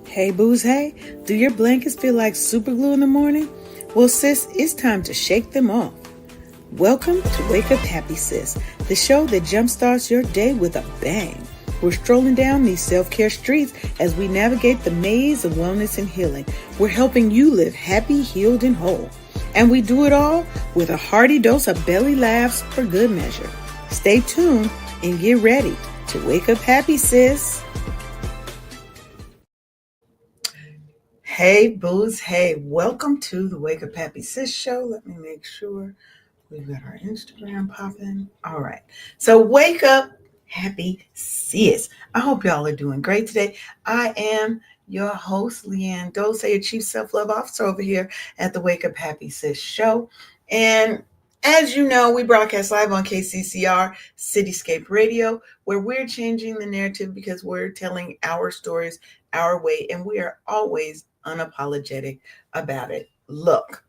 Hey, booze, hey. Do your blankets feel like super glue in the morning? Well, sis, it's time to shake them off. Welcome to Wake Up Happy Sis, the show that jumpstarts your day with a bang. We're strolling down these self-care streets as we navigate the maze of wellness and healing. We're helping you live happy, healed, and whole. And we do it all with a hearty dose of belly laughs for good measure. Stay tuned and get ready to wake up happy, sis. Hey, booze. Hey, welcome to the Wake Up Happy Sis show. Let me make sure we've got our Instagram popping. All right. So, wake up happy sis. I hope y'all are doing great today. I am your host, Leanne Dose, your Chief Self-Love Officer over here at the Wake Up Happy Sis show. And as you know, we broadcast live on KCCR Cityscape Radio, where we're changing the narrative because we're telling our stories our way, and we are always unapologetic about it. Look,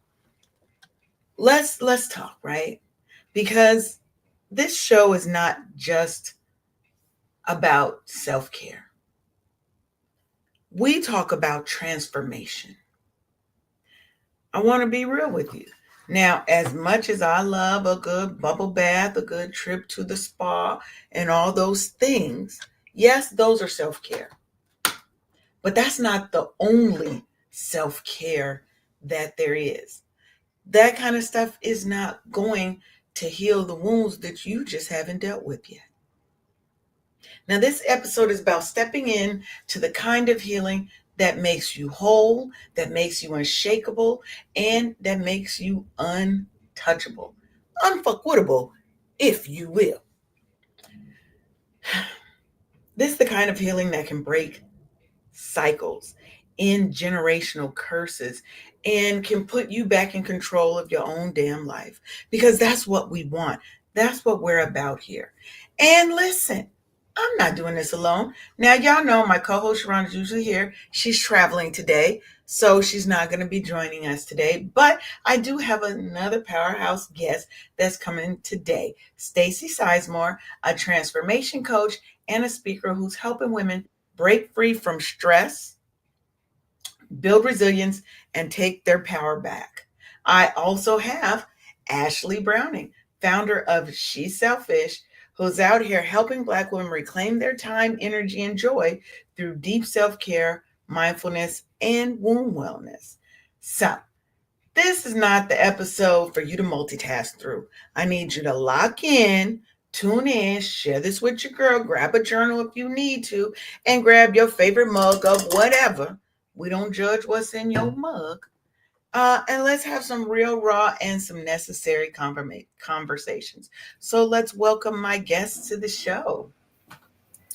let's talk, right? Because this show is not just about self-care. We talk about transformation. I want to be real with you. Now, as much as I love a good bubble bath, a good trip to the spa, and all those things, yes, those are self-care. But that's not the only self-care that there is. That kind of stuff is not going to heal the wounds that you just haven't dealt with yet. Now, this episode is about stepping in to the kind of healing that makes you whole, that makes you unshakable, and that makes you untouchable, unfuckwittable, if you will. This is the kind of healing that can break cycles, in generational curses, and can put you back in control of your own damn life, because that's what we want. That's what we're about here. And listen, I'm not doing this alone. Now, y'all know my co-host Sharon is usually here. She's traveling today, so she's not going to be joining us today. But I do have another powerhouse guest that's coming today, Stacey Sizemore, a transformation coach and a speaker who's helping women break free from stress, build resilience, and take their power back. I also have Ashley Browning, founder of She's Selfish, who's out here helping Black women reclaim their time, energy, and joy through deep self-care, mindfulness, and womb wellness. So, this is not the episode for you to multitask through. I need you to lock in, tune in, share this with your girl, grab a journal if you need to, and grab your favorite mug of whatever. We don't judge what's in your mug. And let's have some real raw and some necessary conversations. So let's welcome my guests to the show.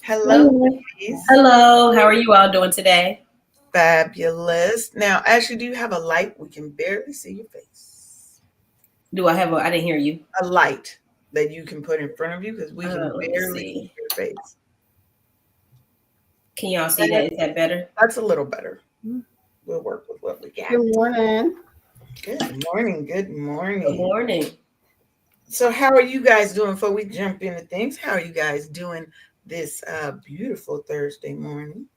Hello, ladies. Hello. How are you all doing today? Fabulous. Now, Ashley, do you have a light? We can barely see your face. Do I have I didn't hear you. A light that you can put in front of you, because we can barely see your face. Can y'all see that? Is that better? That's a little better. We'll work with what we got. Good morning. Good morning. Good morning. Good morning. So how are you guys doing before we jump into things? How are you guys doing this beautiful Thursday morning?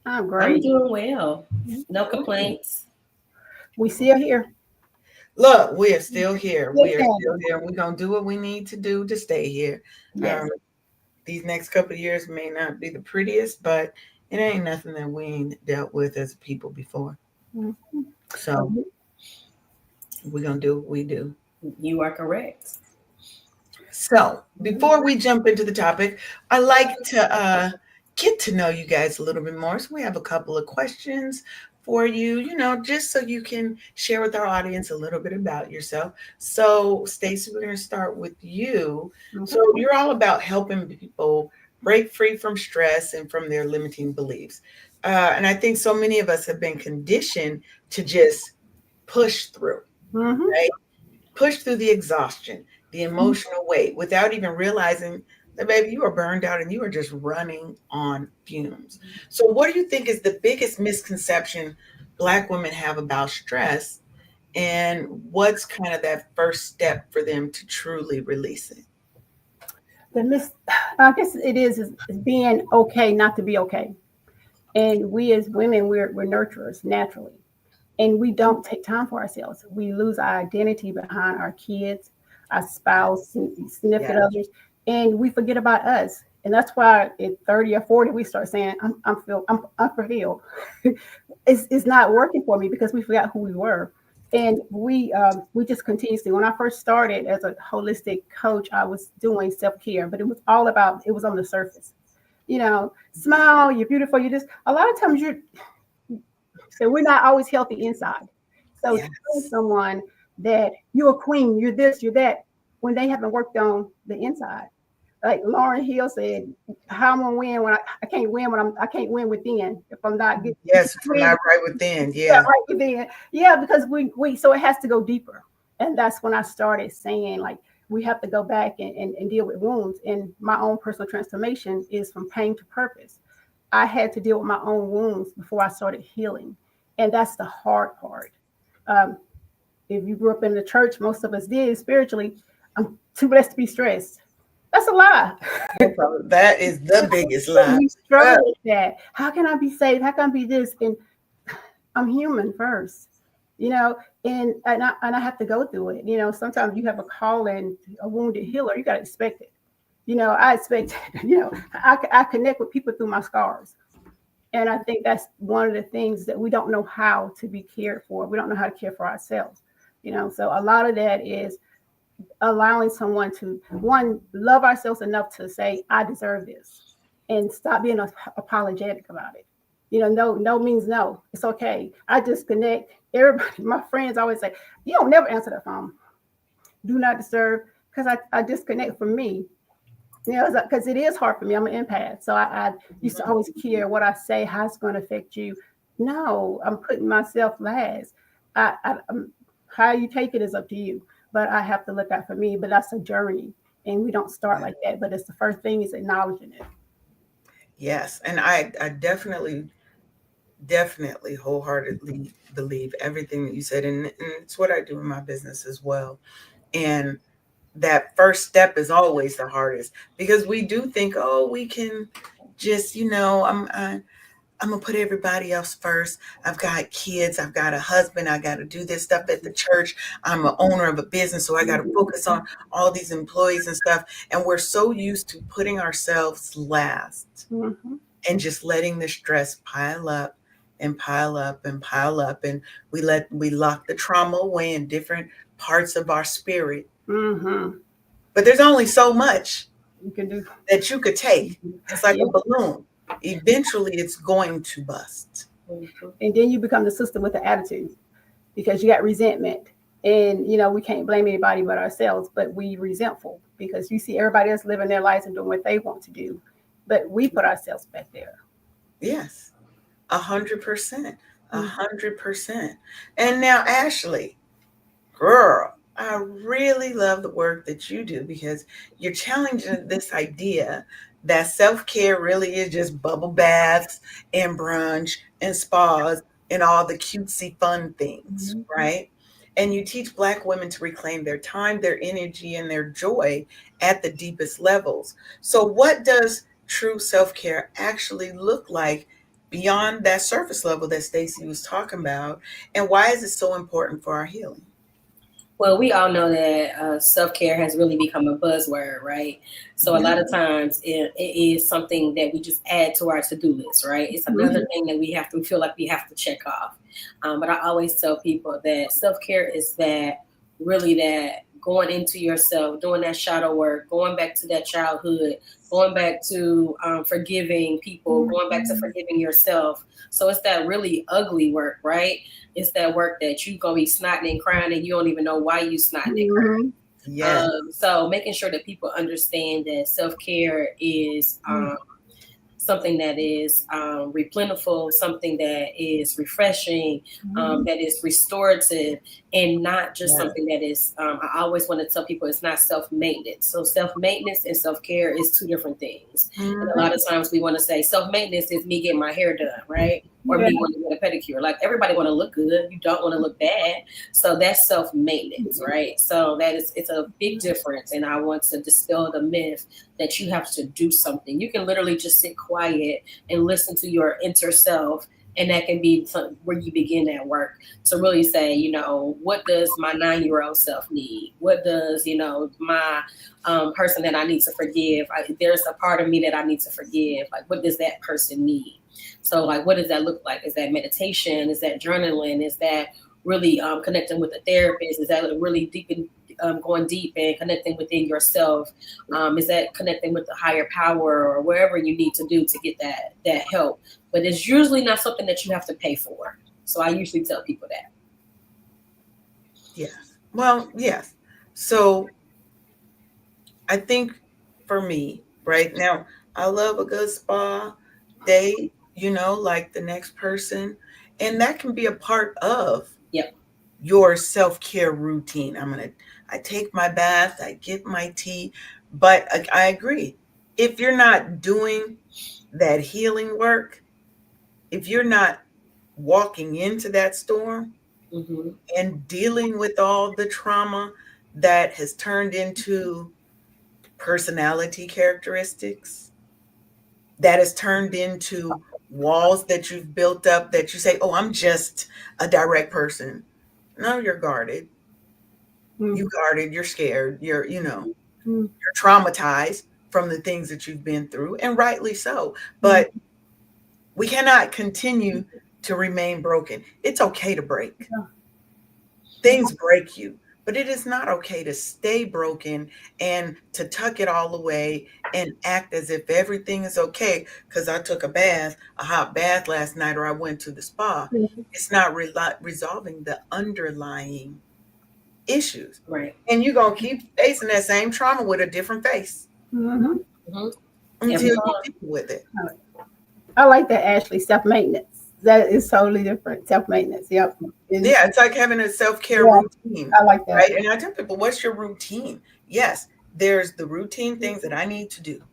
I'm great. I'm doing well. No complaints. We still here. Look, we are still here. We are still here. We're going to do what we need to do to stay here. Yes. These next couple of years may not be the prettiest, but it ain't nothing that we ain't dealt with as people before. Mm-hmm. So we're going to do what we do. You are correct. So before we jump into the topic, I like to get to know you guys a little bit more. So we have a couple of questions for you, just so you can share with our audience a little bit about yourself. So Stacey, we're going to start with you. Okay. So you're all about helping people break free from stress and from their limiting beliefs. And I think so many of us have been conditioned to just push through, right? Push through the exhaustion, the emotional weight, without even realizing that, baby, you are burned out and you are just running on fumes. So what do you think is the biggest misconception Black women have about stress, and what's kind of that first step for them to truly release it? I guess it is being okay not to be okay. And we as women, we're nurturers naturally. And we don't take time for ourselves. We lose our identity behind our kids, our spouse, significant Yeah. others, and we forget about us. And that's why at 30 or 40, we start saying, I'm unfulfilled. It's not working for me because we forgot who we were. And we just continuously, when I first started as a holistic coach, I was doing self-care, but it was all about, it was on the surface. Smile, you're beautiful. You just, a lot of times so we're not always healthy inside. So Yes. telling someone that you're a queen, you're this, you're that, when they haven't worked on the inside. Like Lauren Hill said, how I'm gonna win when I can't win when I can't win within if I'm not getting Yes, from not right within. Yeah. right within. Yeah, because we so it has to go deeper. And that's when I started saying like we have to go back and deal with wounds. And my own personal transformation is from pain to purpose. I had to deal with my own wounds before I started healing. And that's the hard part. Um, if you grew up in the church, most of us did spiritually, I'm too blessed to be stressed. That's a lie. That is the biggest lie. We struggle with that. How can I be saved? How can I be this? And I'm human first, and I have to go through it. Sometimes you have a call and a wounded healer, you got to expect it. I expect, I connect with people through my scars. And I think that's one of the things that we don't know how to be cared for. We don't know how to care for ourselves. So a lot of that is allowing someone to, one, love ourselves enough to say, I deserve this, and stop being apologetic about it. No means no. It's okay. I disconnect. Everybody, my friends always say, you don't never answer the phone. Do not disturb, because I disconnect from me. Because it is hard for me. I'm an empath. So I used to always care what I say, how it's going to affect you. No, I'm putting myself last. How you take it is up to you. But I have to look out for me. But that's a journey. And we don't start like that. But it's the first thing is acknowledging it. Yes. And I definitely wholeheartedly believe everything that you said. And it's what I do in my business as well. And that first step is always the hardest, because we do think, oh, we can just, I'm gonna put everybody else first. I've got kids, I've got a husband, I got to do this stuff at the church. I'm an owner of a business, so I got to focus on all these employees and stuff. And we're so used to putting ourselves last and just letting the stress pile up and pile up and pile up. And we lock the trauma away in different parts of our spirit. But there's only so much you can do that you could take. It's like a balloon. Eventually, it's going to bust. And then you become the sister with the attitude, because you got resentment. And, we can't blame anybody but ourselves, but we resentful because you see everybody else living their lives and doing what they want to do. But we put ourselves back there. Yes, 100%. 100%. And now, Ashley, girl, I really love the work that you do, because you're challenging this idea that self-care really is just bubble baths and brunch and spas and all the cutesy fun things, right? And you teach Black women to reclaim their time, their energy, and their joy at the deepest levels. So what does true self-care actually look like beyond that surface level that Stacey was talking about? And why is it so important for our healing? Well, we all know that self-care has really become a buzzword, right? So a lot of times it is something that we just add to our to-do list, right? It's another thing that we feel like we have to check off. But I always tell people that self-care is that going into yourself, doing that shadow work, going back to that childhood, going back to forgiving people, going back to forgiving yourself. So it's that really ugly work, right? It's that work that you're going to be snotting and crying and you don't even know why you snotting and crying. Yes. So making sure that people understand that self-care is something that is replenishful, something that is refreshing, that is restorative, and not just something that is, I always want to tell people it's not self-maintenance. So self-maintenance and self-care is two different things. And a lot of times we want to say self-maintenance is me getting my hair done, right? or me wanting to get a pedicure. Like everybody want to look good. You don't want to look bad. So that's self-maintenance, right? So it's a big difference. And I want to dispel the myth that you have to do something. You can literally just sit quiet and listen to your inner self. And that can be where you begin that work to really say, you know, what does my 9-year-old self need? What does, you know, my person that I need to forgive? There's a part of me that I need to forgive. Like, what does that person need? So, like, what does that look like? Is that meditation? Is that journaling? Is that really connecting with a therapist? Is that really going deep and connecting within yourself? Is that connecting with the higher power or wherever you need to do to get that help? But it's usually not something that you have to pay for. So I usually tell people that. Yes. Well, yes. So I think for me, right now, I love a good spa day, you know, like the next person. And that can be a part of your self-care routine. I take my bath, I get my tea, but I agree. If you're not doing that healing work, if you're not walking into that storm and dealing with all the trauma that has turned into personality characteristics, that has turned into walls that you've built up that you say, oh, I'm just a direct person. No, you're guarded. You guarded, you're scared, you're traumatized from the things that you've been through, and rightly so. But we cannot continue to remain broken. It's okay to break. Things break you, but it is not okay to stay broken and to tuck it all away and act as if everything is okay because I took a hot bath last night, or I went to the spa. It's not resolving the underlying issues. Right. And you're going to keep facing that same trauma with a different face until you deal with it. I like that, Ashley. Self-maintenance. That is totally different. Self-maintenance. Yep. Yeah, it's like having a self-care routine. I like that. Right? And I tell people, what's your routine? Yes, there's the routine things that I need to do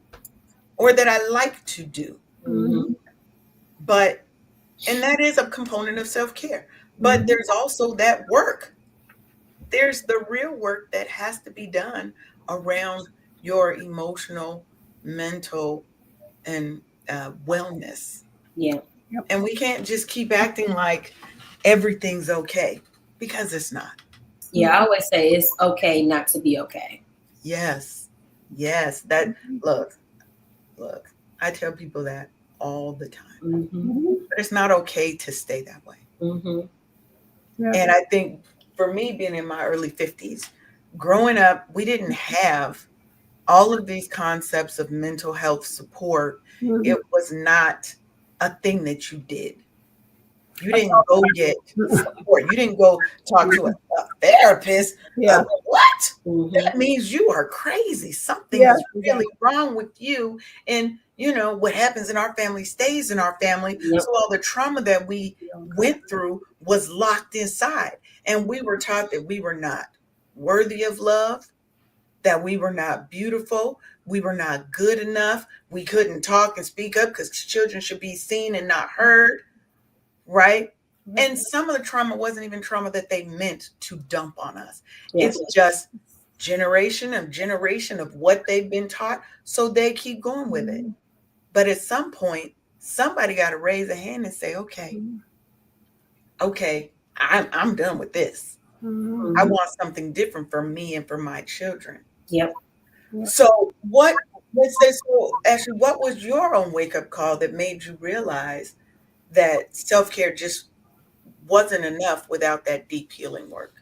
or that I like to do. But, and that is a component of self-care. But there's also that work. There's the real work that has to be done around your emotional, mental, and wellness. Yeah. And we can't just keep acting like everything's okay, because it's not. Yeah, I always say it's okay not to be okay. Yes. That look, I tell people that all the time. But it's not okay to stay that way. And I think for me, being in my early 50s, growing up, we didn't have all of these concepts of mental health support. It was not a thing that you did. You didn't go get support. You didn't go talk to a therapist. What? That means you are crazy. Something is really wrong with you. And you know, what happens in our family stays in our family. So all the trauma that we went through was locked inside. And we were taught that we were not worthy of love, that we were not beautiful, we were not good enough, we couldn't talk and speak up because children should be seen and not heard, right? And some of the trauma wasn't even trauma that they meant to dump on us. It's just generation of what they've been taught, so they keep going with it. But at some point, somebody got to raise a hand and say, okay, I'm done with this. I want something different for me and for my children. So Ashley, what was your own wake-up call that made you realize that self-care just wasn't enough without that deep healing work?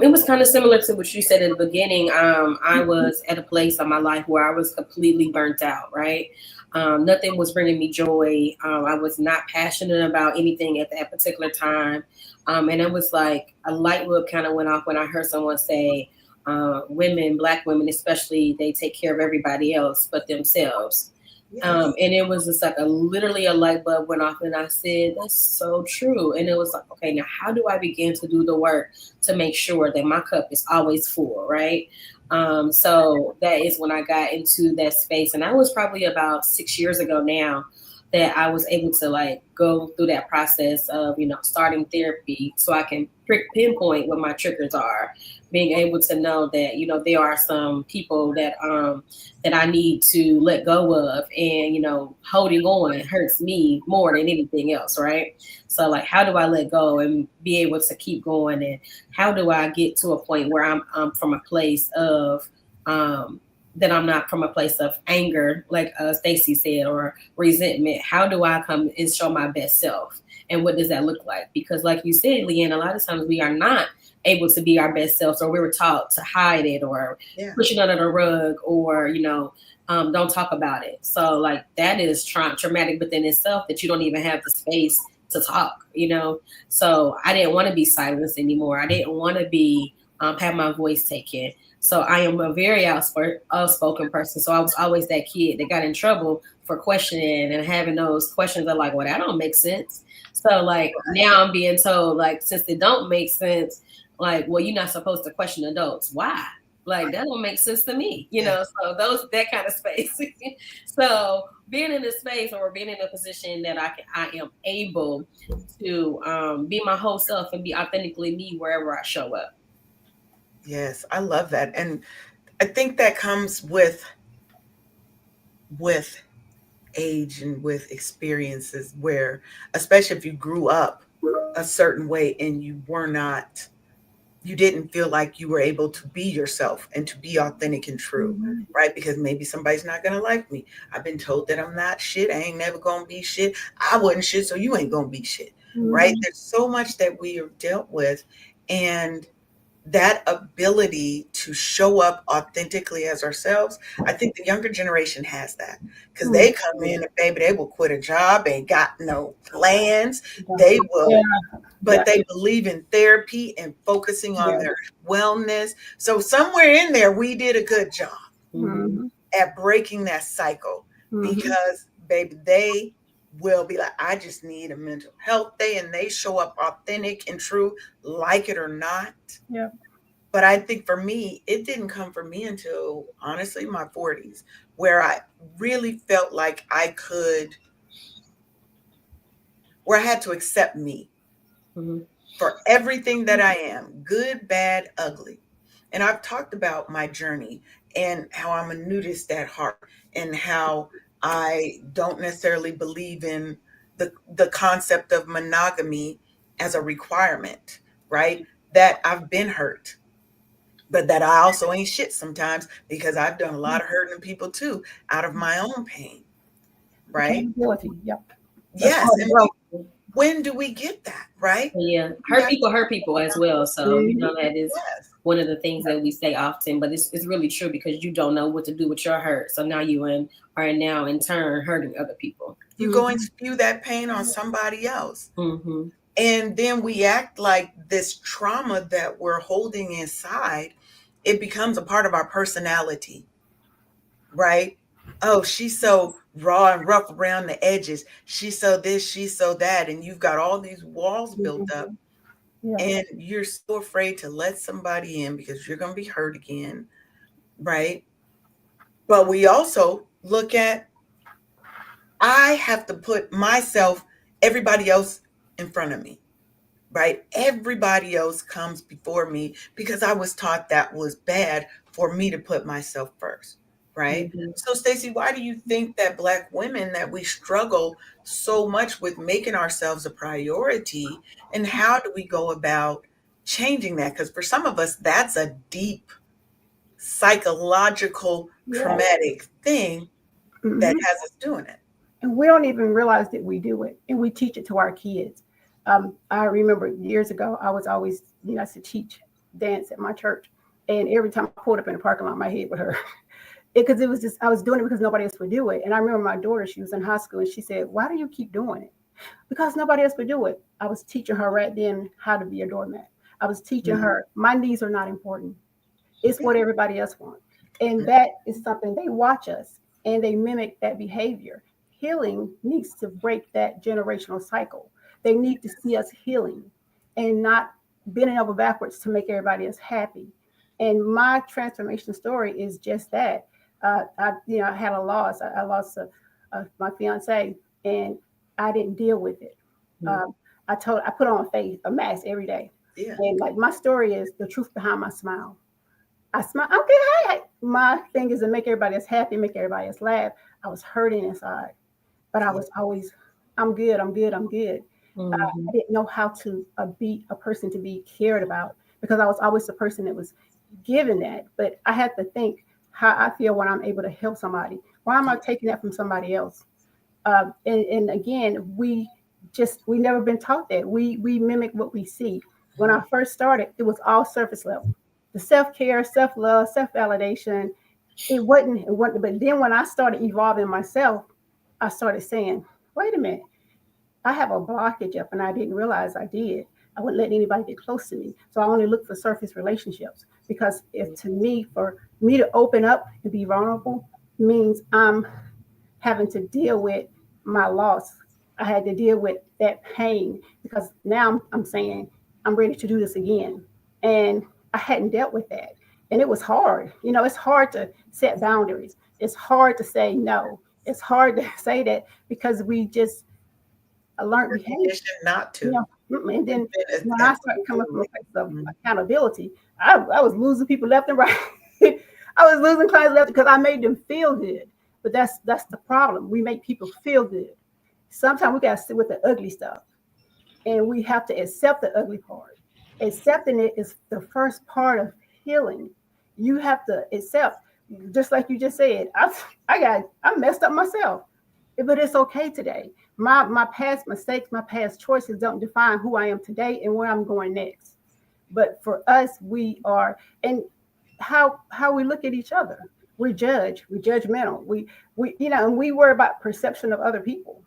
It was kind of similar to what you said in the beginning. I was at a place in my life where I was completely burnt out, right? Nothing was bringing me joy. I was not passionate about anything at that particular time. And it was like a light bulb kind of went off when I heard someone say, women, Black women especially, they take care of everybody else but themselves. And it was just like literally a light bulb went off, and I said, that's so true. And it was like, okay, now how do I begin to do the work to make sure that my cup is always full, right? So that is when I got into that space. And that was probably about 6 years ago now. that I was able to like go through that process of, you know, starting therapy so I can pinpoint what my triggers are, being able to know that, you know, there are some people that I need to let go of, and, you know, holding on hurts me more than anything else, right? So like, how do I let go and be able to keep going, and how do I get to a point where I'm from a place of that I'm not from a place of anger, like Stacey said, or resentment. How do I come and show my best self? And what does that look like? Because like you said, Leanne, a lot of times we are not able to be our best selves, or we were taught to hide it, or push it under the rug, or, you know, don't talk about it. So like that is traumatic within itself, that you don't even have the space to talk, you know? So I didn't want to be silenced anymore. I didn't want to be, have my voice taken. So I am a very outspoken person. So I was always that kid that got in trouble for questioning and having those questions that like, well, that don't make sense. So like now I'm being told, like, since it don't make sense, like, well, you're not supposed to question adults. Why? Like, that don't make sense to me, you know? So that kind of space. So being in this space, or being in a position that I am able to be my whole self and be authentically me wherever I show up. Yes, I love that. And I think that comes with age and with experiences, where, especially if you grew up a certain way and you didn't feel like you were able to be yourself and to be authentic and true, right? Because maybe somebody's not going to like me. I've been told that I'm not shit. I ain't never going to be shit. I wasn't shit, so you ain't going to be shit, right? There's so much that we have dealt with. And that ability to show up authentically as ourselves, I think the younger generation has that, because they come in and baby, they will quit a job, ain't got no plans. They will, but they believe in therapy and focusing on their wellness. So somewhere in there, we did a good job at breaking that cycle, because baby, they will be like, I just need a mental health day, and they show up authentic and true, like it or not. Yeah. But I think for me, it didn't come for me until honestly my 40s, where I really felt like where I had to accept me for everything that I am, good, bad, ugly. And I've talked about my journey and how I'm a nudist at heart, and how I don't necessarily believe in the concept of monogamy as a requirement, right? That I've been hurt, but that I also ain't shit sometimes, because I've done a lot of hurting people too, out of my own pain, right? Yep. Yes. And when do we get that, right? Yeah, hurt people as well. So you know, that is one of the things that we say often, but it's really true, because you don't know what to do with your hurt. So now you are now in turn hurting other people. You go and spew that pain on somebody else. And then we act like this trauma that we're holding inside, it becomes a part of our personality, right? Oh, she's so raw and rough around the edges. She's so this, she's so that. And you've got all these walls built up. And you're so afraid to let somebody in because you're going to be hurt again, right? But we also look at, I have to put myself, everybody else in front of me, right? Everybody else comes before me, because I was taught that was bad for me to put myself first, right? So Stacey, why do you think that Black women, that we struggle so much with making ourselves a priority, and how do we go about changing that? Because for some of us, that's a deep psychological traumatic thing that has us doing it. And we don't even realize that we do it, and we teach it to our kids. I remember years ago, I was always, I used to teach dance at my church, and every time I pulled up in the parking lot, my head would hurt. Because it was just, I was doing it because nobody else would do it. And I remember my daughter, she was in high school, and she said, "Why do you keep doing it?" Because nobody else would do it. I was teaching her right then how to be a doormat. I was teaching her, my needs are not important. It's what everybody else wants. And that is something, they watch us and they mimic that behavior. Healing needs to break that generational cycle. They need to see us healing and not bending over backwards to make everybody else happy. And my transformation story is just that. I had a loss. I lost my fiance, and I didn't deal with it. I put on a mask every day. Yeah. And like my story is the truth behind my smile. I smile. Okay, hey. My thing is to make everybody else happy, make everybody else laugh. I was hurting inside, but I was always, I'm good, I'm good, I'm good. I didn't know how to be a person to be cared about because I was always the person that was given that. But I had to think how I feel when I'm able to help somebody. Why am I taking that from somebody else? And again, we never been taught that. We mimic what we see. When I first started, it was all surface level. The self-care, self-love, self-validation, it wasn't, but then when I started evolving myself, I started saying, wait a minute, I have a blockage up and I didn't realize I did. I wouldn't let anybody get close to me. So I only look for surface relationships because for me to open up and be vulnerable means I'm having to deal with my loss. I had to deal with that pain because now I'm saying I'm ready to do this again. And I hadn't dealt with that. And it was hard. It's hard to set boundaries. It's hard to say no. It's hard to say that because we just learned behavior. Not to. And then when I started coming from a place of accountability, I was losing people left and right. I was losing clients left because I made them feel good. But that's the problem. We make people feel good. Sometimes we got to sit with the ugly stuff. And we have to accept the ugly part. Accepting it is the first part of healing. You have to accept, just like you just said, I messed up myself. But it's okay today. My past mistakes, my past choices don't define who I am today and where I'm going next. But for us, we are, and how we look at each other. We're judgmental. We and we worry about perception of other people.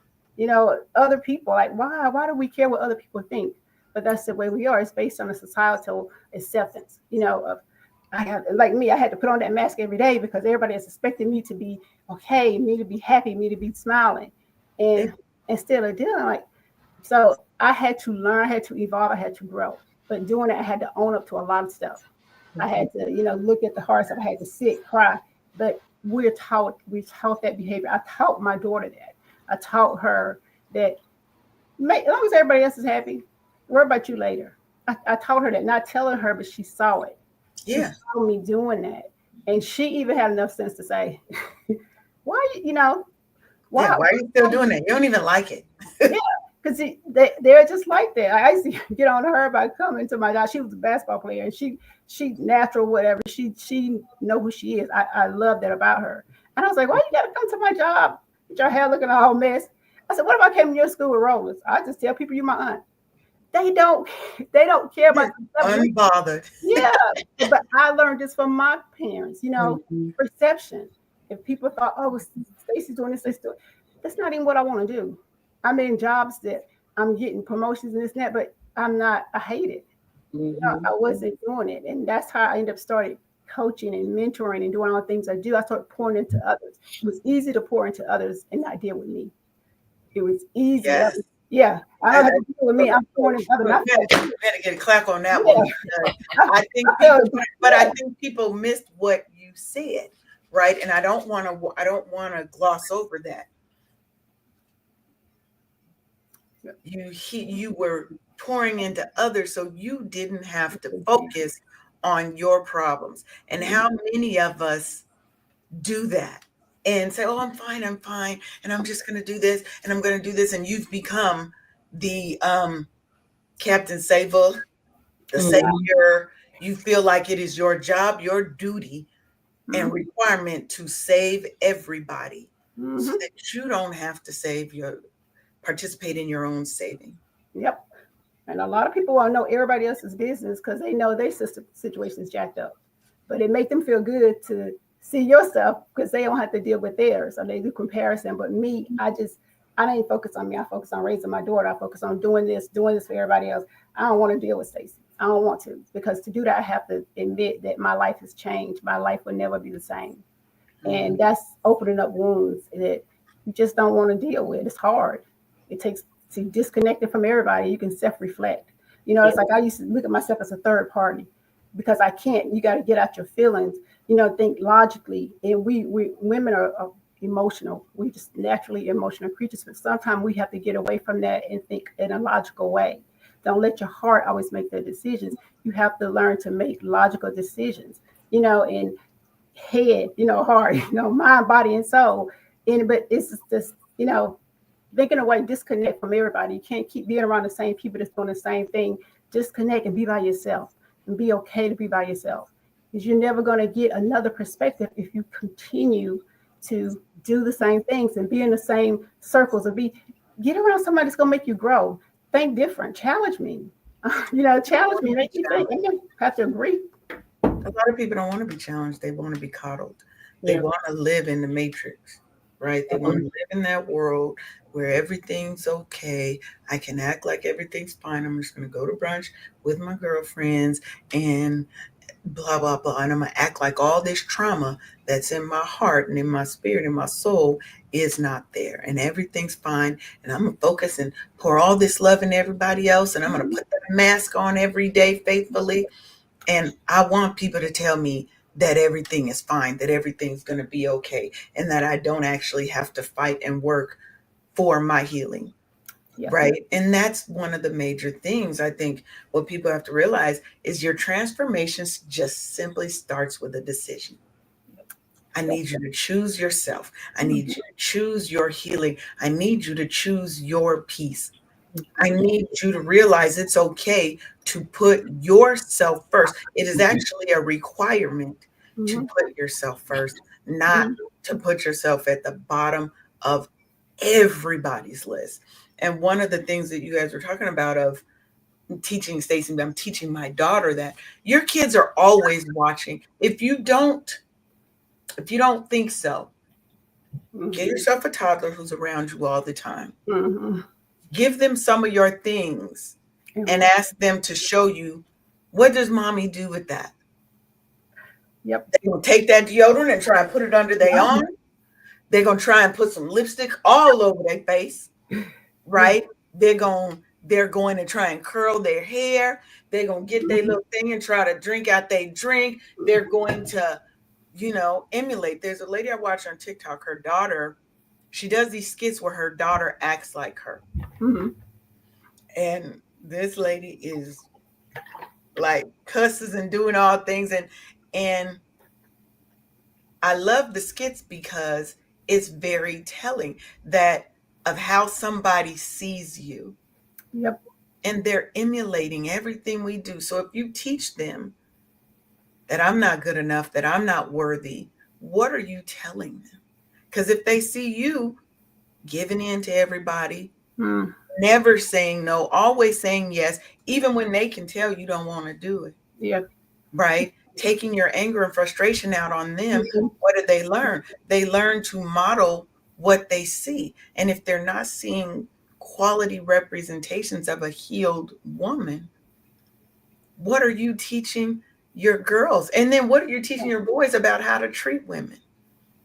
Other people, like, why do we care what other people think? But that's the way we are. It's based on a societal acceptance. I had to put on that mask every day because everybody is expecting me to be okay, me to be happy, me to be smiling. And instead of dealing so I had to learn, I had to evolve, I had to grow. But doing it, I had to own up to a lot of stuff. I had to, look at the hard stuff. I had to sit, cry. But we taught that behavior. I taught my daughter that. I taught her that as long as everybody else is happy, worry about you later. I taught her that, not telling her, but she saw it. She saw me doing that. And she even had enough sense to say, why are you still doing that? You don't even like it. Yeah, because they're just like that. I used to get on her by coming to my job. She was a basketball player and she natural, whatever. She know who she is. I love that about her. And I was like, why you gotta come to my job with your hair looking all mess? I said, what if I came to your school with rollers? I just tell people you're my aunt. They don't care about unbothered. Yeah, but I learned this from my parents. Perception. If people thought, oh, Stacey's doing this, that's not even what I want to do. I'm in jobs that I'm getting promotions and this and that, but I hate it. I wasn't doing it. And that's how I ended up started coaching and mentoring and doing all the things I do. I started pouring into others. It was easy to pour into others and not deal with me. It was easy. Yes. Yeah, I don't have to deal with me. I'm pouring into others. You better get a clap on that one. I think people missed what you said, right? And I don't want to gloss over that. You were pouring into others, so you didn't have to focus on your problems. And how many of us do that and say, oh, I'm fine, and I'm just going to do this, and I'm going to do this, and you've become the Captain Saver, the savior. You feel like it is your job, your duty, and requirement to save everybody, so that you don't have to participate in your own saving. Yep. And a lot of people want to know everybody else's business because they know their situation is jacked up. But it makes them feel good to see yourself because they don't have to deal with theirs. So they do comparison. But me, I didn't focus on me. I focus on raising my daughter. I focus on doing this for everybody else. I don't want to deal with Stacey. I don't want to, because to do that, I have to admit that my life has changed. My life will never be the same. And that's opening up wounds that you just don't want to deal with. It's hard. It takes to disconnect it from everybody. You can self-reflect. It's like I used to look at myself as a third party because I can't. You got to get out your feelings. Think logically. And we women are emotional. We just naturally emotional creatures, but sometimes we have to get away from that and think in a logical way. Don't let your heart always make the decisions. You have to learn to make logical decisions, and head, heart, mind, body, and soul. But it's just, thinking away, disconnect from everybody. You can't keep being around the same people that's doing the same thing. Disconnect and be by yourself and be okay to be by yourself. Because you're never going to get another perspective if you continue to do the same things and be in the same circles and get around somebody that's going to make you grow. Think different. Challenge me. Challenge me. Make me think. I'm going to have to agree. A lot of people don't want to be challenged. They want to be coddled. They want to live in the matrix, right? They want to live in that world where everything's okay. I can act like everything's fine. I'm just going to go to brunch with my girlfriends and blah, blah, blah. And I'm going to act like all this trauma that's in my heart and in my spirit and my soul is not there. And everything's fine. And I'm going to focus and pour all this love in everybody else. And I'm going to put that mask on every day faithfully. And I want people to tell me that everything is fine, that everything's going to be okay, and that I don't actually have to fight and work for my healing. Yeah. Right. And that's one of the major things. I think what people have to realize is your transformation just simply starts with a decision. I need you to choose yourself. I need you to choose your healing. I need you to choose your peace. I need you to realize it's okay to put yourself first. It is actually a requirement to put yourself first, not to put yourself at the bottom of everybody's list. And one of the things that you guys were talking about of teaching Stacey, I'm teaching my daughter that your kids are always watching. If you don't think so, get yourself a toddler who's around you all the time. Give them some of your things and ask them to show you, what does mommy do with that? Yep. They're going to take that deodorant and try and put it under their arm. They're going to try and put some lipstick all over their face, right? They're going to try and curl their hair. They're going to get their little thing and try to drink out their drink. They're going to, emulate. There's a lady I watch on TikTok, her daughter, she does these skits where her daughter acts like her. And this lady is like cusses and doing all things. And I love the skits because it's very telling of how somebody sees you. Yep. And they're emulating everything we do. So if you teach them that I'm not good enough, that I'm not worthy, what are you telling them? Because if they see you giving in to everybody, never saying no, always saying yes, even when they can tell you don't want to do it. Yeah. Right? Taking your anger and frustration out on them, what do they learn? They learn to model what they see. And if they're not seeing quality representations of a healed woman, what are you teaching your girls? And then what are you teaching your boys about how to treat women?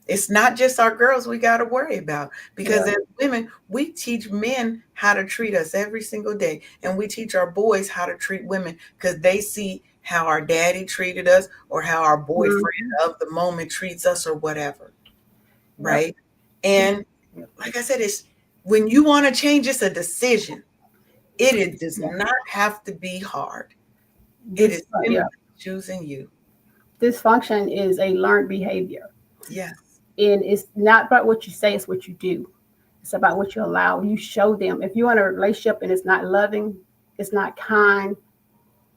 It's not just our girls we got to worry about, because as women, we teach men how to treat us every single day. And we teach our boys how to treat women because they see how our daddy treated us or how our boyfriend of the moment treats us or whatever. Right. And like I said, it's when you want to change, it's a decision. It does not have to be hard. It is choosing you. Dysfunction is a learned behavior. Yes. And it's not about what you say, it's what you do. It's about what you allow. You show them. If you're in a relationship and it's not loving, it's not kind,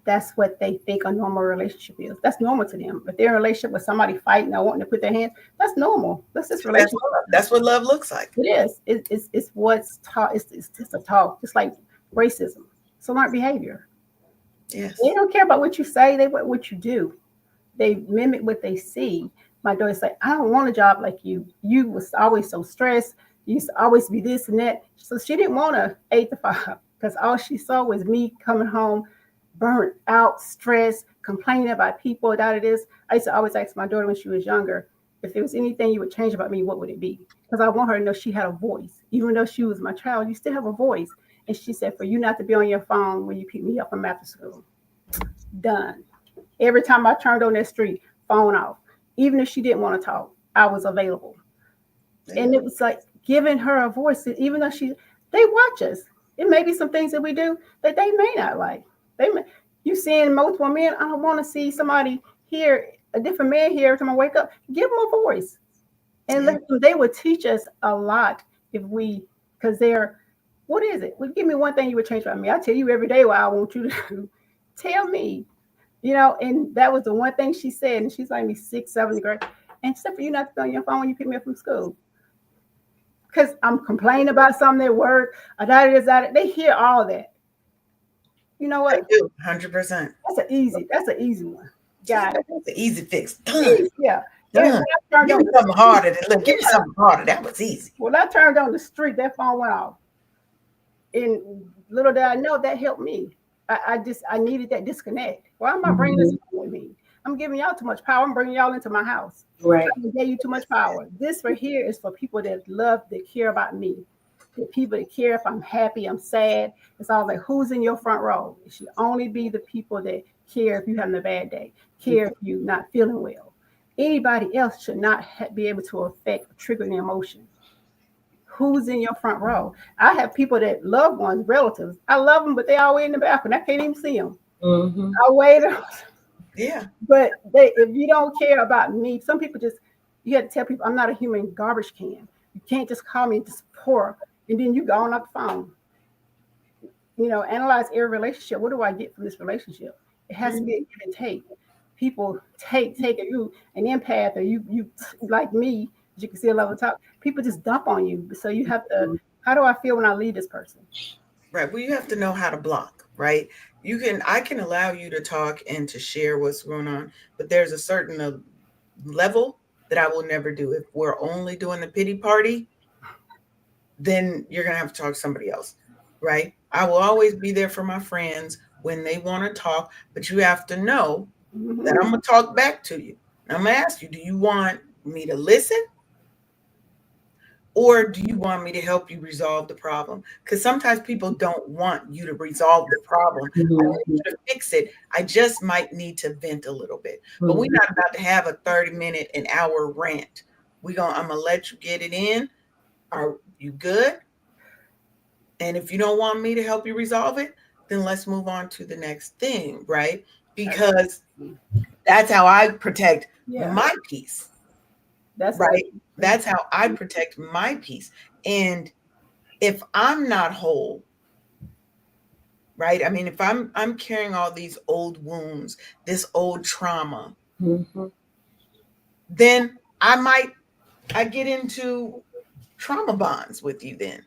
that's what they think a normal relationship is. That's normal to them. If they're in a relationship with somebody fighting or wanting to put their hands, that's normal. That's just relationship. That's what love looks like. It is. It's what's taught. It's just a talk. Just like racism. It's a learned behavior. Yes. They don't care about what you say. They what you do. They mimic what they see. My daughter said, I don't want a job like you. You was always so stressed. You used to always be this and that. So she didn't want a 8 to 5 because all she saw was me coming home, burnt out, stressed, complaining about people, I used to always ask my daughter when she was younger, if there was anything you would change about me, what would it be? Because I want her to know she had a voice. Even though she was my child, you still have a voice. And she said, for you not to be on your phone when you pick me up from after school. Done. Every time I turned on that street, phone off. Even if she didn't want to talk, I was available. And it was like giving her a voice, even though they watch us. It may be some things that we do that they may not like. You seeing multiple men. I don't want to see somebody here, a different man here every time I wake up. Give them a voice, and they would teach us a lot because they're. What is it? Well, give me one thing you would change about me. I tell you every day what I want you to do. Tell me, and that was the one thing she said. And she's like me 6th, 7th grade. And except for you not to be on your phone when you pick me up from school. Because I'm complaining about something at work. They hear all that. You know what? I do, 100%. That's an easy one. Got it. That's an easy fix. Done. Yeah. Done. Give me something harder. Give me something harder. That was easy. When I turned on the street, that phone went off. And little did I know that helped me. I needed that disconnect. Why am I bringing this with me? I'm giving y'all too much power. I'm bringing y'all into my house. Right. I gave you too much power. This right here is for people that love, that care about me. The people that care if I'm happy, I'm sad. It's all like, who's in your front row? It should only be the people that care if you're having a bad day, care if you're not feeling well. Anybody else should not be able to affect or trigger an emotion. Who's in your front row? I have people that loved ones, relatives. I love them, but they always in the balcony. I can't even see them. Mm-hmm. I wait. Yeah. But if you don't care about me, some people you have to tell people, I'm not a human garbage can. You can't just call me and just pour, and then you go on off the phone. Analyze every relationship. What do I get from this relationship? It has to be a give and take. People take it. You an empath, or you like me, as you can see a level top. People just dump on you. So you have to, how do I feel when I leave this person? Right. Well, you have to know how to block, right? I can allow you to talk and to share what's going on, but there's a certain level that I will never do. If we're only doing the pity party, then you're going to have to talk to somebody else, right? I will always be there for my friends when they want to talk, but you have to know that I'm going to talk back to you. I'm going to ask you, do you want me to listen? Or do you want me to help you resolve the problem? Because sometimes people don't want you to resolve the problem. I want you to fix it. I just might need to vent a little bit. But we're not about to have a 30-minute, an hour rant. I'm going to let you get it in. Are you good? And if you don't want me to help you resolve it, then let's move on to the next thing, right? Because that's how I protect my peace. That's right. That's how I protect my peace. And if I'm not whole, right? I mean, if I'm carrying all these old wounds, this old trauma, then I get into trauma bonds with you then.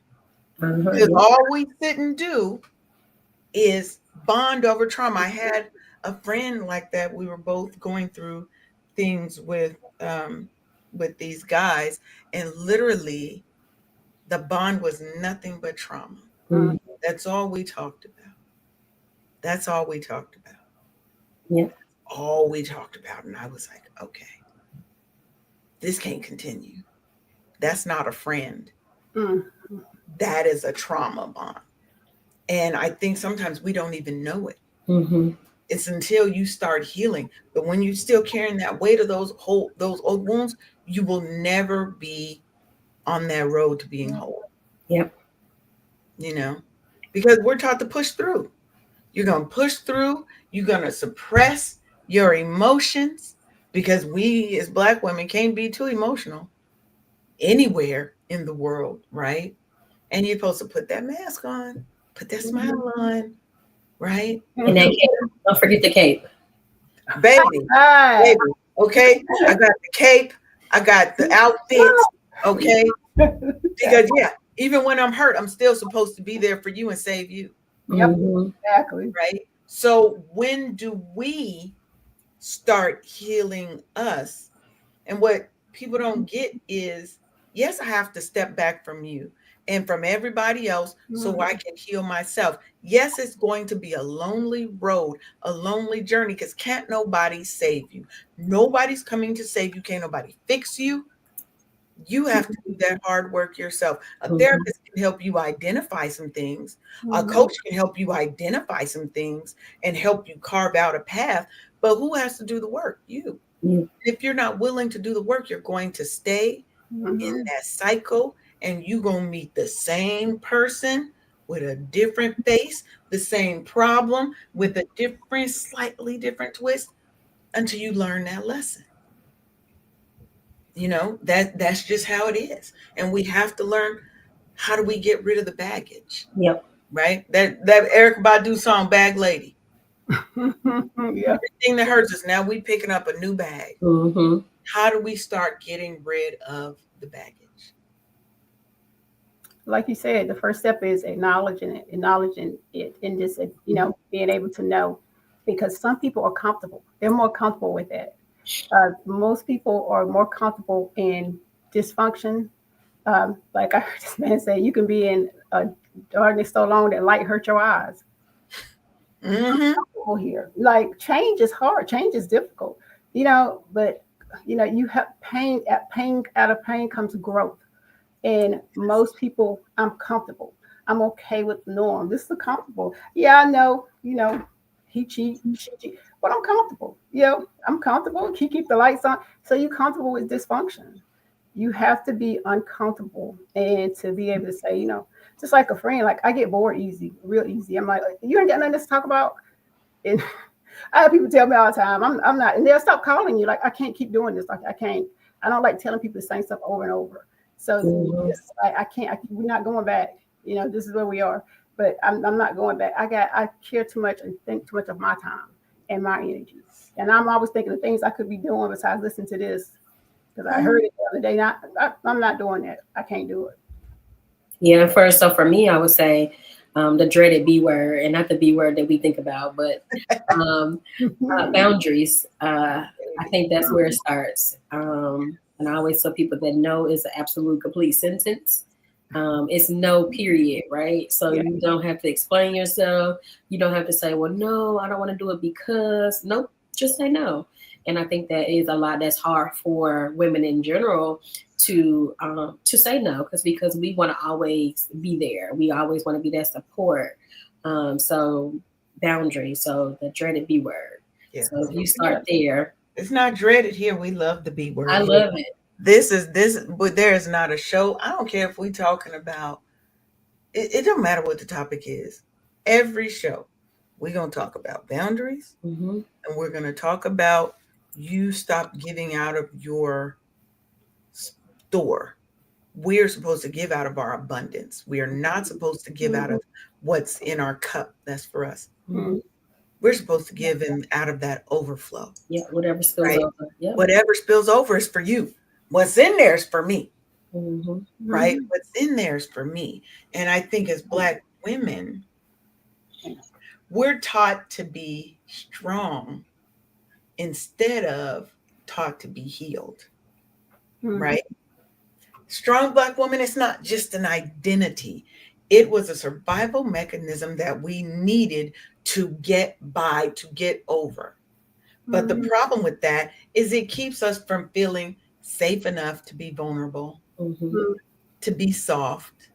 Because all we sit and do is bond over trauma. I had a friend like that. We were both going through things with these guys, and literally the bond was nothing but trauma. That's all we talked about. That's all we talked about. Yeah. All we talked about. And I was like, okay, this can't continue. That's not a friend. That is a trauma bond. And I think sometimes we don't even know it. It's until you start healing. But when you're still carrying that weight of those old wounds, you will never be on that road to being whole. Yep. Because we're taught to push through. You're going to push through. You're going to suppress your emotions, because we as Black women can't be too emotional anywhere in the world, right? And you're supposed to put that mask on, put that smile on, right? And that cape. Don't forget the cape. Baby. Okay? I got the cape. I got the outfits. Okay? Because, even when I'm hurt, I'm still supposed to be there for you and save you. Yep, exactly. Right? So when do we start healing us? And what people don't get is, yes, I have to step back from you and from everybody else so I can heal myself. Yes, it's going to be a lonely road, a lonely journey, because can't nobody save you. Nobody's coming to save you. Can't nobody fix you. You have to do that hard work yourself. A therapist can help you identify some things. A coach can help you identify some things and help you carve out a path. But who has to do the work? You. If you're not willing to do the work, you're going to stay in that cycle, and you gonna meet the same person with a different face, the same problem with a different, slightly different twist, until you learn that lesson. That's just how it is. And we have to learn, how do we get rid of the baggage? Yep. Right? That Erykah Badu song, Bag Lady. Yeah. Everything that hurts us, now we picking up a new bag. Mm-hmm. How do we start getting rid of the baggage? Like you said, the first step is acknowledging it, and just, being able to know, because some people are comfortable. They're more comfortable with that. Most people are more comfortable in dysfunction. Like I heard this man say, you can be in a darkness so long that light hurt your eyes. Mm-hmm. Here, like, change is hard. Change is difficult, but you have pain. Out of pain comes growth. And most people, I'm comfortable. I'm okay with the norm. This is comfortable. Yeah, I know, he cheat, she cheat, but I'm comfortable. I'm comfortable. He keep the lights on. So you comfortable with dysfunction. You have to be uncomfortable and to be able to say, just like a friend, like, I get bored real easy. I'm like, you ain't got nothing to talk about. And I have people tell me all the time, I'm not, and they'll stop calling you. Like, I can't keep doing this. Like, I don't like telling people the same stuff over and over. So I can't. We're not going back. This is where we are. But I'm not going back. I care too much and think too much of my time and my energy. And I'm always thinking of things I could be doing besides listening to this. Because I heard it the other day. I'm not doing that. I can't do it. Yeah, so for me, I would say the dreaded B word, and not the B word that we think about, but boundaries. I think that's where it starts. And I always tell people that no is an absolute complete sentence. It's no period, right? So you don't have to explain yourself. You don't have to say, well, no, I don't want to do it because. Nope, just say no. And I think that is a lot that's hard for women in general to say no, because we want to always be there. We always want to be that support. So boundaries. So the dreaded B word. Yeah. So if you start there. It's not dreaded here. We love the B word. I love it. This, but there is not a show. I don't care if we're talking about, it don't matter what the topic is. Every show, we're going to talk about boundaries, and we're going to talk about you stop giving out of your store. We're supposed to give out of our abundance. We are not supposed to give out of what's in our cup. That's for us. We're supposed to give out of that overflow. Yeah, whatever spills over. Yep. Whatever spills over is for you. What's in there is for me. Right? What's in there is for me. And I think as Black women, we're taught to be strong instead of taught to be healed. Right? Strong Black woman is not just an identity. It was a survival mechanism that we needed to get by, to get over. But the problem with that is it keeps us from feeling safe enough to be vulnerable, to be soft,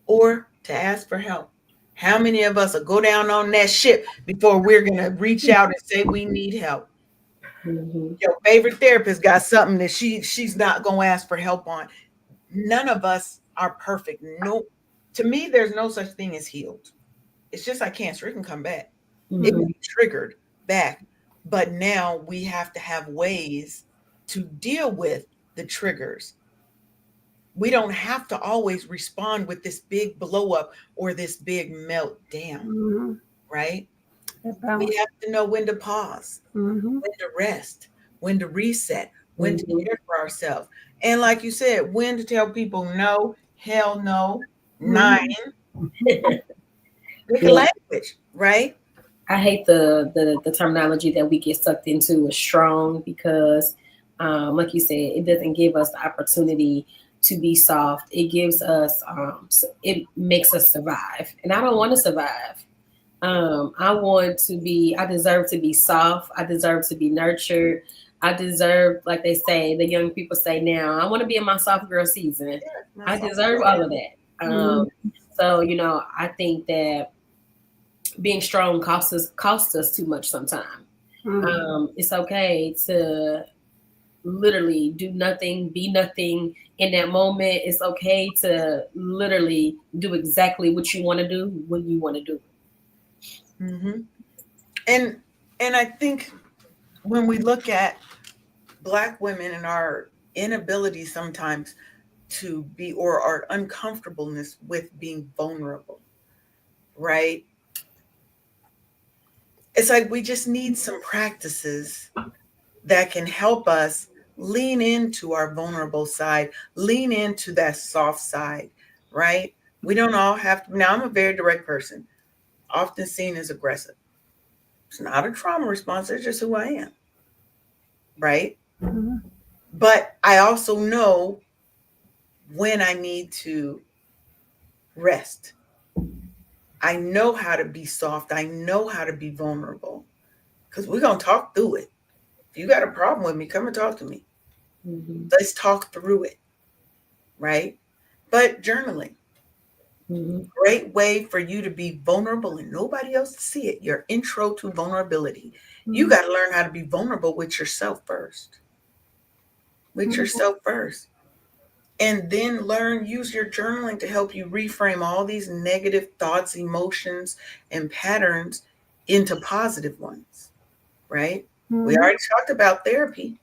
or to ask for help. How many of us will go down on that ship before we're going to reach out and say we need help? Your favorite therapist got something that she's not going to ask for help on. None of us are perfect. No, to me, there's no such thing as healed. It's just like cancer. It can come back. It can be triggered back. But now we have to have ways to deal with the triggers. We don't have to always respond with this big blow up or this big meltdown, right? We have to know when to pause, when to rest, when to reset, when to care for ourselves. And like you said, when to tell people no, hell no, 9. Pick a language, right? I hate the terminology that we get sucked into is strong, because like you said, it doesn't give us the opportunity to be soft. It gives us, it makes us survive. And I don't want to survive. I deserve to be soft. I deserve to be nurtured. I deserve, like they say, the young people say now, I want to be in my soft girl season. I deserve all of that. So, I think that being strong costs us too much sometimes. It's okay to literally do nothing, be nothing in that moment. It's okay to literally do exactly what you want to do when you want to do it. Mm-hmm. And I think when we look at Black women and our inability sometimes to be, or our uncomfortableness with being vulnerable, right? It's like we just need some practices that can help us lean into our vulnerable side, lean into that soft side, right? We don't all have to. Now, I'm a very direct person, often seen as aggressive. It's not a trauma response, it's just who I am, right? Mm-hmm. But I also know when I need to rest. I know how to be soft. I know how to be vulnerable because we're going to talk through it. If you got a problem with me, come and talk to me. Mm-hmm. Let's talk through it, right? But journaling, Mm-hmm. great way for you to be vulnerable and nobody else to see it. Your intro to vulnerability. Mm-hmm. You got to learn how to be vulnerable with yourself first. With Mm-hmm. yourself first. And then use your journaling to help you reframe all these negative thoughts, emotions, and patterns into positive ones, right? Mm-hmm. We already talked about therapy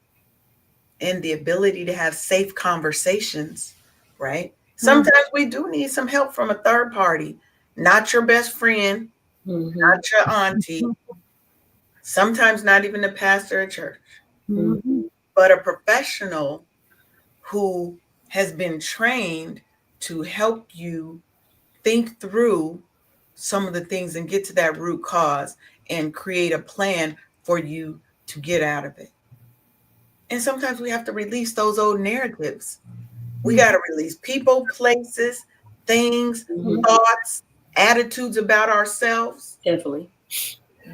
and the ability to have safe conversations, right? Sometimes we do need some help from a third party, not your best friend, Mm-hmm. not your auntie, sometimes not even the pastor at church, Mm-hmm. but a professional who has been trained to help you think through some of the things and get to that root cause and create a plan for you to get out of it. And sometimes we have to release those old narratives. We got to release people, places, things, Mm-hmm. thoughts, attitudes about ourselves. Definitely.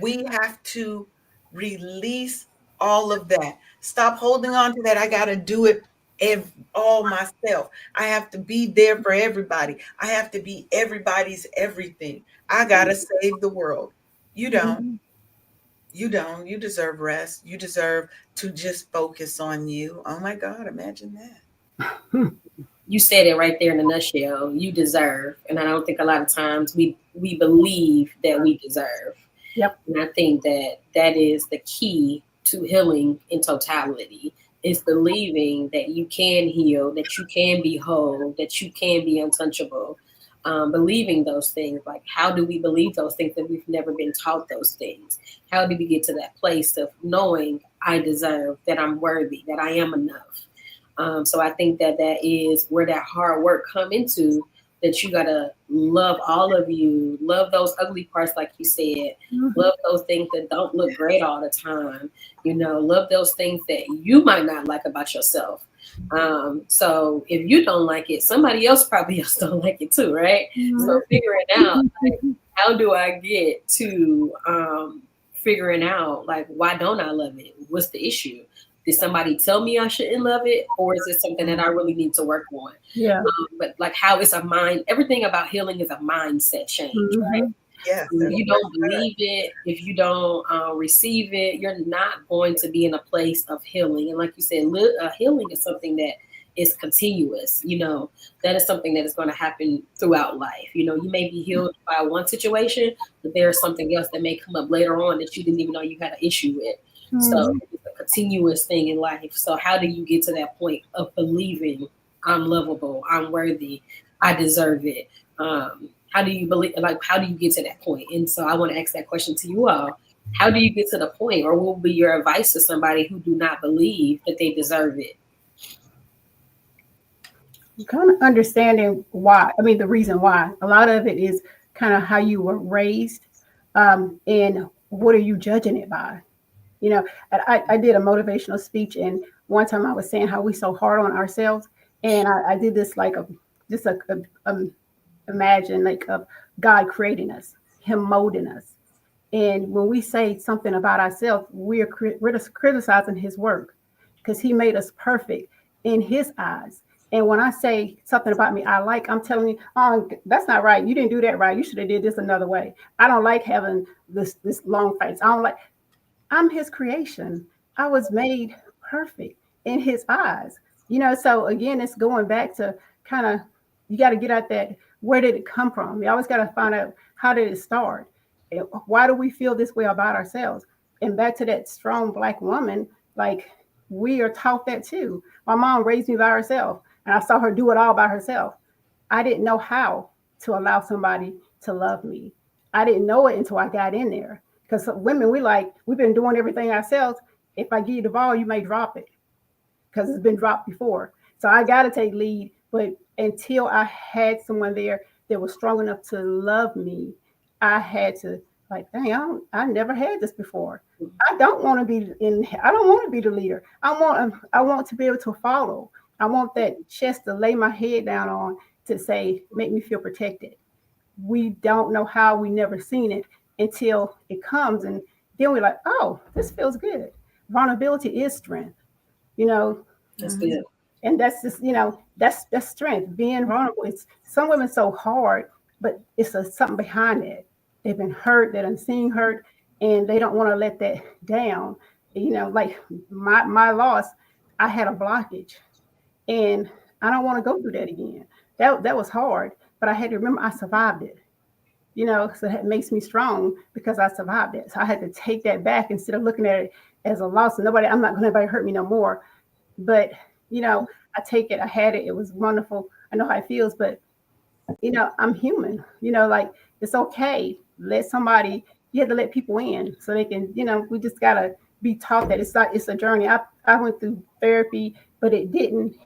We have to release all of that. Stop holding on to that. I got to do it all myself. I have to be there for everybody. I have to be everybody's everything. I got to save the world. You don't. You don't. You deserve rest. You deserve to just focus on you. Oh my God, imagine that. You said it right there in a nutshell. You deserve, and I don't think a lot of times we believe that we deserve. Yep. And I think that is the key to healing in totality, is believing that you can heal, that you can be whole, that you can be untouchable. Believing those things. Like, how do we believe those things that we've never been taught those things? How do we get to that place of knowing I deserve, that I'm worthy, that I am enough? So I think that is where that hard work come into, that you got to love all of you, love those ugly parts, like you said, love those things that don't look great all the time, love those things that you might not like about yourself. So if you don't like it, somebody else probably else don't like it too, right? So figuring out, like, how do I get to figuring out, like, why don't I love it? What's the issue? Did somebody tell me I shouldn't love it? Or is it something that I really need to work on? Yeah. But like, how it's a mind, everything about healing is a mindset change, right? Yes. If you don't believe it, if you don't receive it, you're not going to be in a place of healing. And like you said, healing is something that is continuous. That is something that is going to happen throughout life. You may be healed by one situation, but there's something else that may come up later on that you didn't even know you had an issue with. So it's a continuous thing in life. So how do you get to that point of believing I'm lovable, I'm worthy, I deserve it? How do you believe? Like, how do you get to that point? And so I want to ask that question to you all. How do you get to the point, or what will be your advice to somebody who do not believe that they deserve it? Kind of understanding why. I mean, the reason why. A lot of it is kind of how you were raised, and what are you judging it by? I did a motivational speech, and one time I was saying how we so hard on ourselves, and I did this like imagine like of God creating us, Him molding us, and when we say something about ourselves, we're just criticizing His work, because He made us perfect in His eyes. And when I say something about me, I'm telling you, oh, that's not right. You didn't do that right. You should have did this another way. I don't like having this long face. I'm His creation. I was made perfect. in his eyes. So again, it's going back to kind of, you got to get at that. Where did it come from? You always got to find out, how did it start? Why do we feel this way about ourselves? And back to that strong Black woman, like, we are taught that too. My mom raised me by herself, and I saw her do it all by herself. I didn't know how to allow somebody to love me. I didn't know it until I got in there. Because women, we've been doing everything ourselves. If I give you the ball, you may drop it because it's been dropped before. So I got to take lead. But until I had someone there that was strong enough to love me, I had to, like, dang, I never had this before. I don't want to be the leader. I want to be able to follow. I want that chest to lay my head down on, to say, make me feel protected. We don't know how, we never seen it until it comes, and then we're like, oh, this feels good. Vulnerability is strength, you know. That's good. And that's just, that's strength. Being vulnerable. It's, some women so hard, but it's something behind it. They've been hurt, they've seen hurt, and they don't want to let that down. Like my loss, I had a blockage, and I don't want to go through that again. That was hard, but I had to remember I survived it. So it makes me strong because I survived it. So I had to take that back instead of looking at it as a loss. I'm not going to let anybody hurt me no more. But, I take it. I had it. It was wonderful. I know how it feels, but, I'm human. Like, it's okay. You have to let people in so they can, we just got to be taught that it's a journey. I went through therapy, but it didn't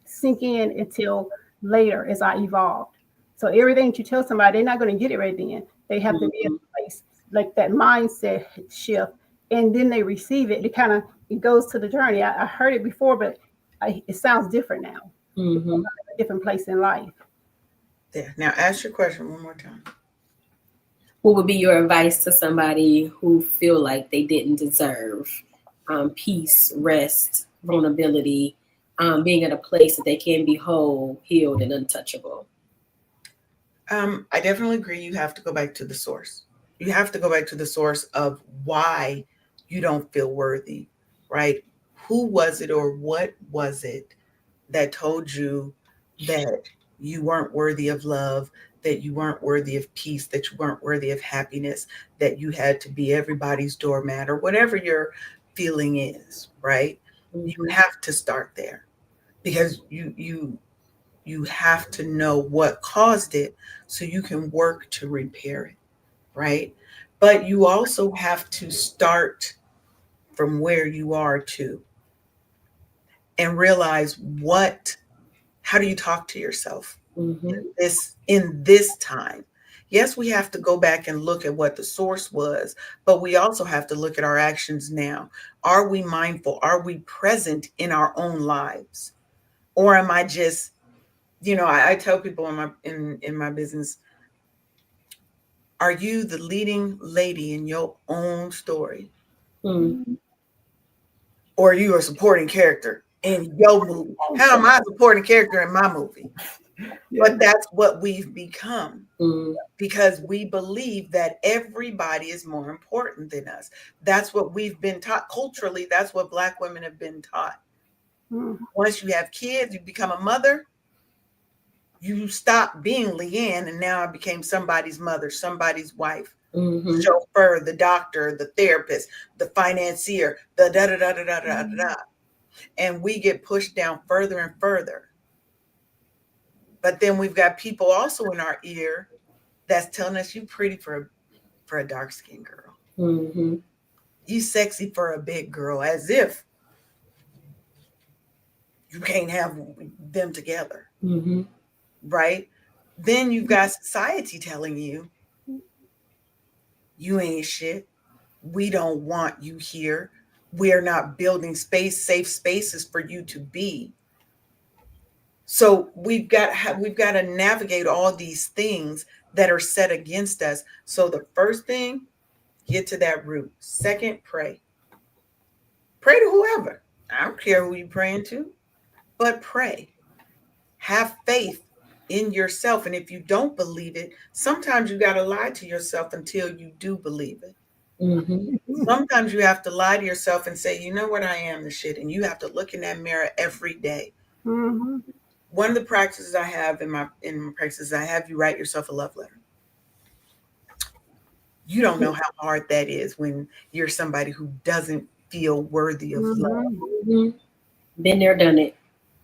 sink in until later as I evolved. So everything that you tell somebody, they're not going to get it right then. They have to be in a place, like that mindset shift, and then they receive it. It goes to the journey. I heard it before, but it sounds different now. Mm-hmm. A different place in life. There. Now ask your question one more time. What would be your advice to somebody who feel like they didn't deserve peace, rest, vulnerability, being at a place that they can be whole, healed, and untouchable? I definitely agree. You have to go back to the source. You have to go back to the source of why you don't feel worthy, right? Who was it or what was it that told you that you weren't worthy of love, that you weren't worthy of peace, that you weren't worthy of happiness, that you had to be everybody's doormat, or whatever your feeling is, right? Mm-hmm. You have to start there, because you have to know what caused it so you can work to repair it, right? But you also have to start from where you are too, and realize how do you talk to yourself in this time? Yes, we have to go back and look at what the source was, but we also have to look at our actions now. Are we mindful? Are we present in our own lives? Or am I just, I tell people in my business, are you the leading lady in your own story? Mm-hmm. Or are you a supporting character in your movie? How am I a supporting character in my movie? Yeah. But that's what we've become, because we believe that everybody is more important than us. That's what we've been taught culturally. That's what Black women have been taught. Once you have kids, you become a mother. You stop being Leanne, and now I became somebody's mother, somebody's wife, the chauffeur, the doctor, the therapist, the financier, the da da da da da da da. And we get pushed down further and further. But then we've got people also in our ear that's telling us you pretty for a dark-skinned girl. Mm-hmm. You sexy for a big girl, as if you can't have them together. Mm-hmm. Right? Then you've got society telling you, you ain't shit. We don't want you here. We're not building safe spaces for you to be. So we've got to navigate all these things that are set against us. So the first thing, get to that root. Second, pray. Pray to whoever. I don't care who you're praying to, but pray. Have faith in yourself. And if you don't believe it, sometimes you got to lie to yourself until you do believe it. Mm-hmm. Sometimes you have to lie to yourself and say, you know what, I am the shit. And you have to look in that mirror every day. Mm-hmm. One of the practices I have in my practices, I have you write yourself a love letter. You don't know how hard that is when you're somebody who doesn't feel worthy of love. Mm-hmm. Been there, done it.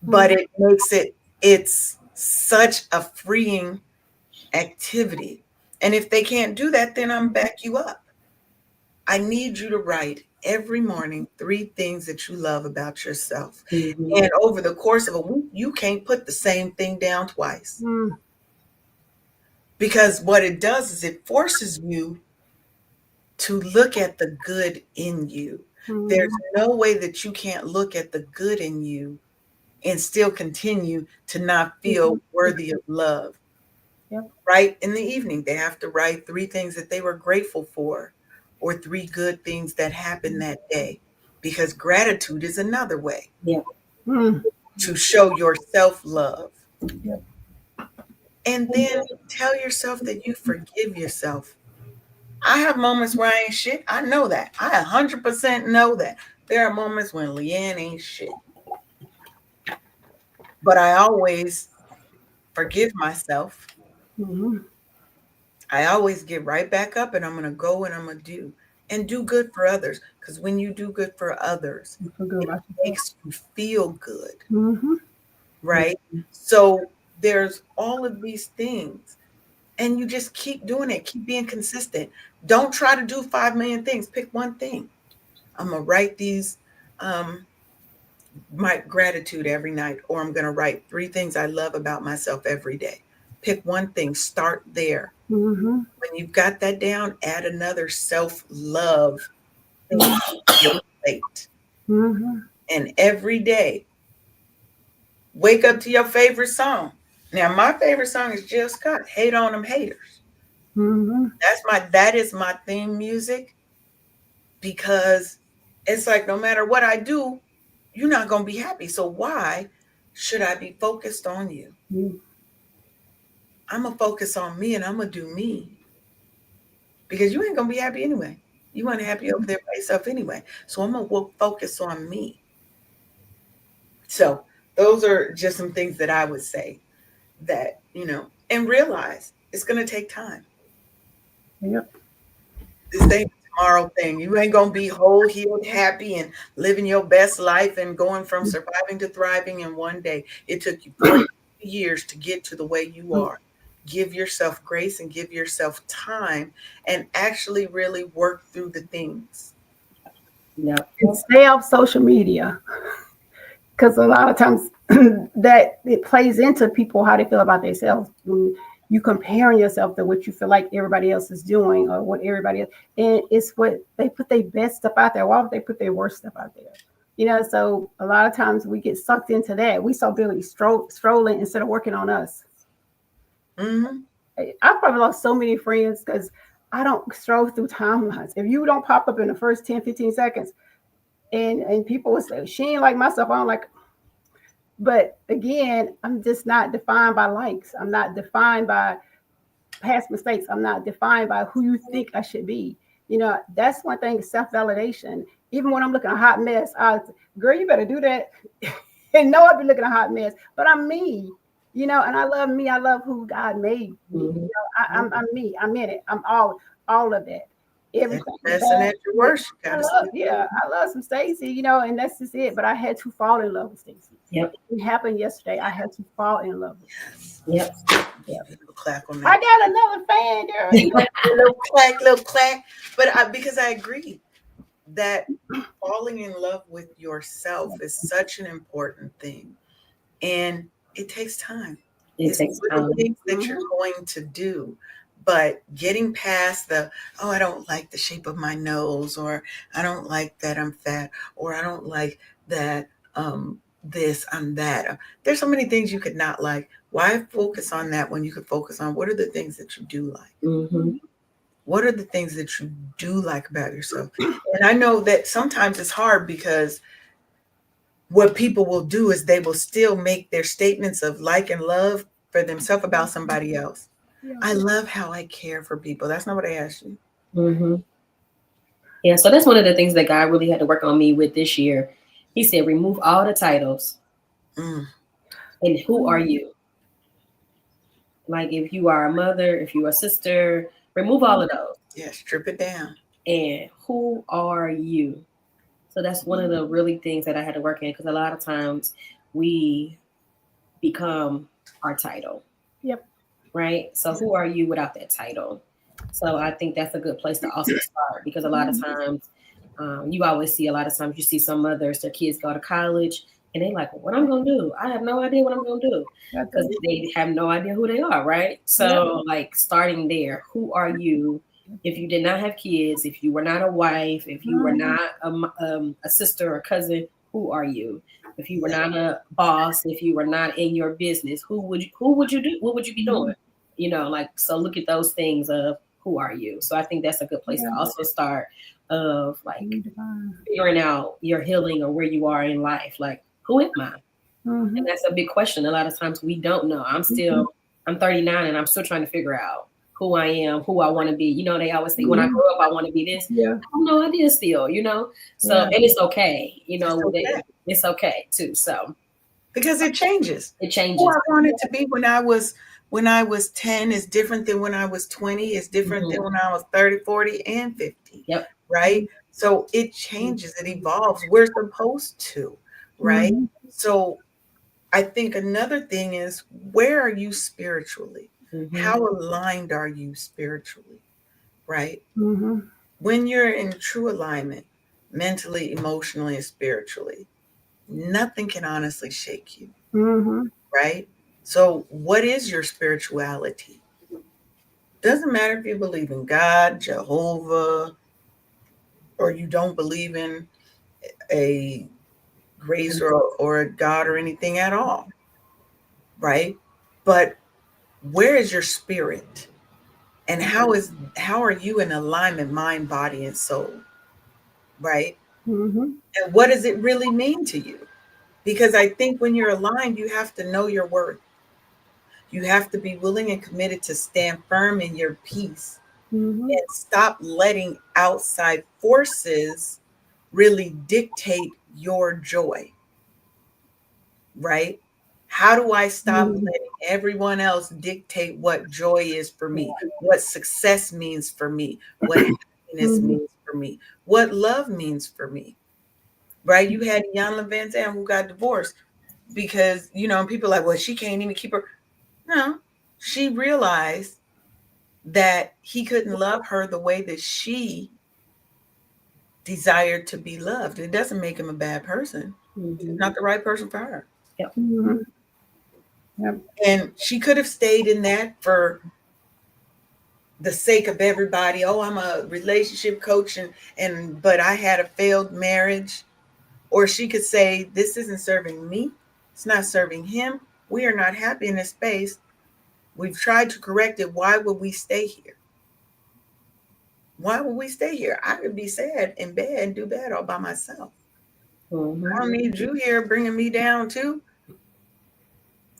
But it makes it's such a freeing activity. And if they can't do that, then I'm back you up. I need you to write every morning 3 things that you love about yourself. Mm-hmm. And over the course of a week, you can't put the same thing down twice. Mm. Because what it does is it forces you to look at the good in you. There's no way that you can't look at the good in you and still continue to not feel worthy of love. Yep. Right? In the evening, they have to write 3 things that they were grateful for or 3 good things that happened that day. Because gratitude is another way Yeah. to show your self-love. Yep. And then tell yourself that you forgive yourself. I have moments where I ain't shit. I know that. I 100% know that. There are moments when Leanne ain't shit. But I always forgive myself. Mm-hmm. I always get right back up and I'm going to go and I'm going to do good for others. Because when you do good for others, You feel good about it yourself. makes you feel good. Mm-hmm. Right? So there's all of these things. And you just keep doing it. Keep being consistent. Don't try to do 5 million things. Pick one thing. I'm going to write these, my gratitude every night, or I'm going to write 3 things I love about myself every day. Pick one thing. Start there. Mm-hmm. When you've got that down, add another self-love thing to your plate. Mm-hmm. And every day, wake up to your favorite song. Now, my favorite song is Jill Scott, Hate on Them Haters. Mm-hmm. That is my theme music, because it's like no matter what I do, you're not going to be happy. So why should I be focused on you? Mm-hmm. I'm going to focus on me and I'm going to do me, because you ain't going to be happy anyway. You want to happy over there by yourself anyway. So I'm going to focus on me. So those are just some things that I would say that, and realize it's going to take time. Yep. This ain't a tomorrow thing. You ain't going to be whole, healed, happy, and living your best life and going from surviving to thriving in one day. It took you 40 years to get to the way you are. Give yourself grace and give yourself time and actually really work through the things. Yeah. And stay off social media, because a lot of times that it plays into people how they feel about themselves. When you comparing yourself to what you feel like everybody else is doing or what everybody else, and it's what they put their best stuff out there. Why would they put their worst stuff out there? So a lot of times we get sucked into that. We saw Billy strolling instead of working on us. Mm-hmm. I probably lost so many friends because I don't stroll through timelines. If you don't pop up in the first 10, 15 seconds, and people will say, she ain't like myself, I don't like. But again, I'm just not defined by likes. I'm not defined by past mistakes. I'm not defined by who you think I should be. That's one thing, self-validation. Even when I'm looking a hot mess, girl, you better do that. And no, I'd be looking a hot mess, but I'm me, and I love me. I love who God made me. I'm me. I'm in it. I'm all of that. Everything. Best and at your worst. I love some Stacey, and that's just it. But I had to fall in love with Stacey. Yep. It happened yesterday. I had to fall in love with her. Yep. Clack on that. I got another fan, girl. little clack. But because I agree that falling in love with yourself is such an important thing, and it takes time. It takes time. Things that you're going to do, but getting past I don't like the shape of my nose, or I don't like that I'm fat, or I don't like that this, I'm that. There's so many things you could not like. Why focus on that when you could focus on what are the things that you do like? Mm-hmm. What are the things that you do like about yourself? And I know that sometimes it's hard, because what people will do is they will still make their statements of like and love for themselves about somebody else. Yeah. I love how I care for people. That's not what I asked you. Mm-hmm. Yeah, so that's one of the things that God really had to work on me with this year. He said, remove all the titles. Mm. And who are you? Like if you are a mother, if you are a sister, remove all of those. Yeah, strip it down. And who are you? So that's one of the really things that I had to work in, because a lot of times we become our title. Yep. Right? So who are you without that title? So I think that's a good place to also start, because a lot of times you always see, a lot of times you see some mothers, their kids go to college and they like, well, what I'm going to do? I have no idea what I'm going to do, because they have no idea who they are. Right. So like starting there, who are you? If you did not have kids, if you were not a wife, if you were not a sister or cousin, who are you? If you were not a boss, if you were not in your business, who would you do? What would you be doing? You know, like, so look at those things of who are you? So I think that's a good place to also start, of like figuring out your healing or where you are in life. Like, who am I? And that's a big question. A lot of times we don't know. I'm 39 and I'm still trying to figure out who I am, who I want to be. You know, they always say when I grow up, I want to be this. Yeah. I have no idea still, you know? So, and it's okay, you know, it's okay too. So, because it changes. It changes. Who I wanted to be when I was 10 is different than when I was 20, is different than when I was 30, 40, and 50. Yep. Right? So it changes, it evolves. We're supposed to, right? So I think another thing is, where are you spiritually? How aligned are you spiritually? Right? When you're in true alignment, mentally, emotionally, and spiritually, nothing can honestly shake you. Right? So what is your spirituality? Doesn't matter if you believe in God, Jehovah, or you don't believe in a grace or a God or anything at all. Right? But where is your spirit? And how are you in alignment, mind, body, and soul? Right? And what does it really mean to you? Because I think when you're aligned, you have to know your worth. You have to be willing and committed to stand firm in your peace and stop letting outside forces really dictate your joy. Right? How do I stop letting everyone else dictate what joy is for me, what success means for me, what happiness means for me, what love means for me? Right? You had Iyanla Vanzant who got divorced because, people are like, well, she can't even keep her. No, she realized that he couldn't love her the way that she desired to be loved. It doesn't make him a bad person. He's not the right person for her. Yep. Yep. And she could have stayed in that for the sake of everybody. Oh, I'm a relationship coach but I had a failed marriage. Or she could say, this isn't serving me. It's not serving him. We are not happy in this space. We've tried to correct it. Why would we stay here? Why would we stay here? I could be sad in bed and do bad all by myself. I don't need you here bringing me down too.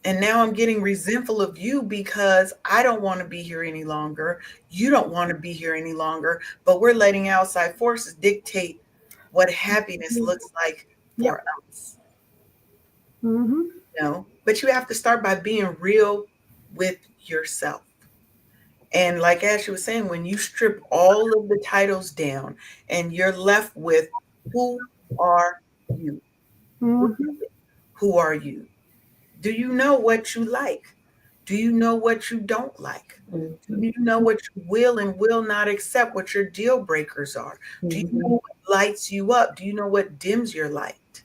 And now I'm getting resentful of you because I don't want to be here any longer. You don't want to be here any longer. But we're letting outside forces dictate what happiness looks like for us. But you have to start by being real with yourself. And like Ashley was saying, when you strip all of the titles down and you're left with, who are you? Who are you? Do you know what you like? Do you know what you don't like? Do you know what you will and will not accept, what your deal breakers are? Do you know what lights you up? Do you know what dims your light?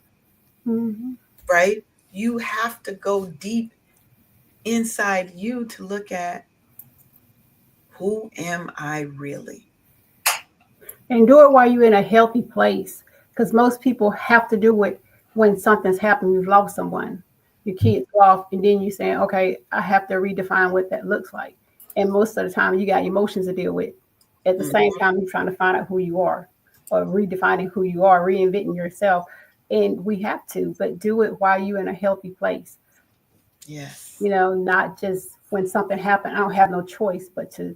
Right? You have to go deep inside you to look at, who am I really? And do it while you're in a healthy place, because most people have to do it when something's happened. You've lost someone, your kids go off, and then you're saying, okay, I have to redefine what that looks like. And most of the time, you got emotions to deal with. At the same time, you're trying to find out who you are, or redefining who you are, reinventing yourself. And we have to, but do it while you're in a healthy place. Yes. Not just when something happened, I don't have no choice but to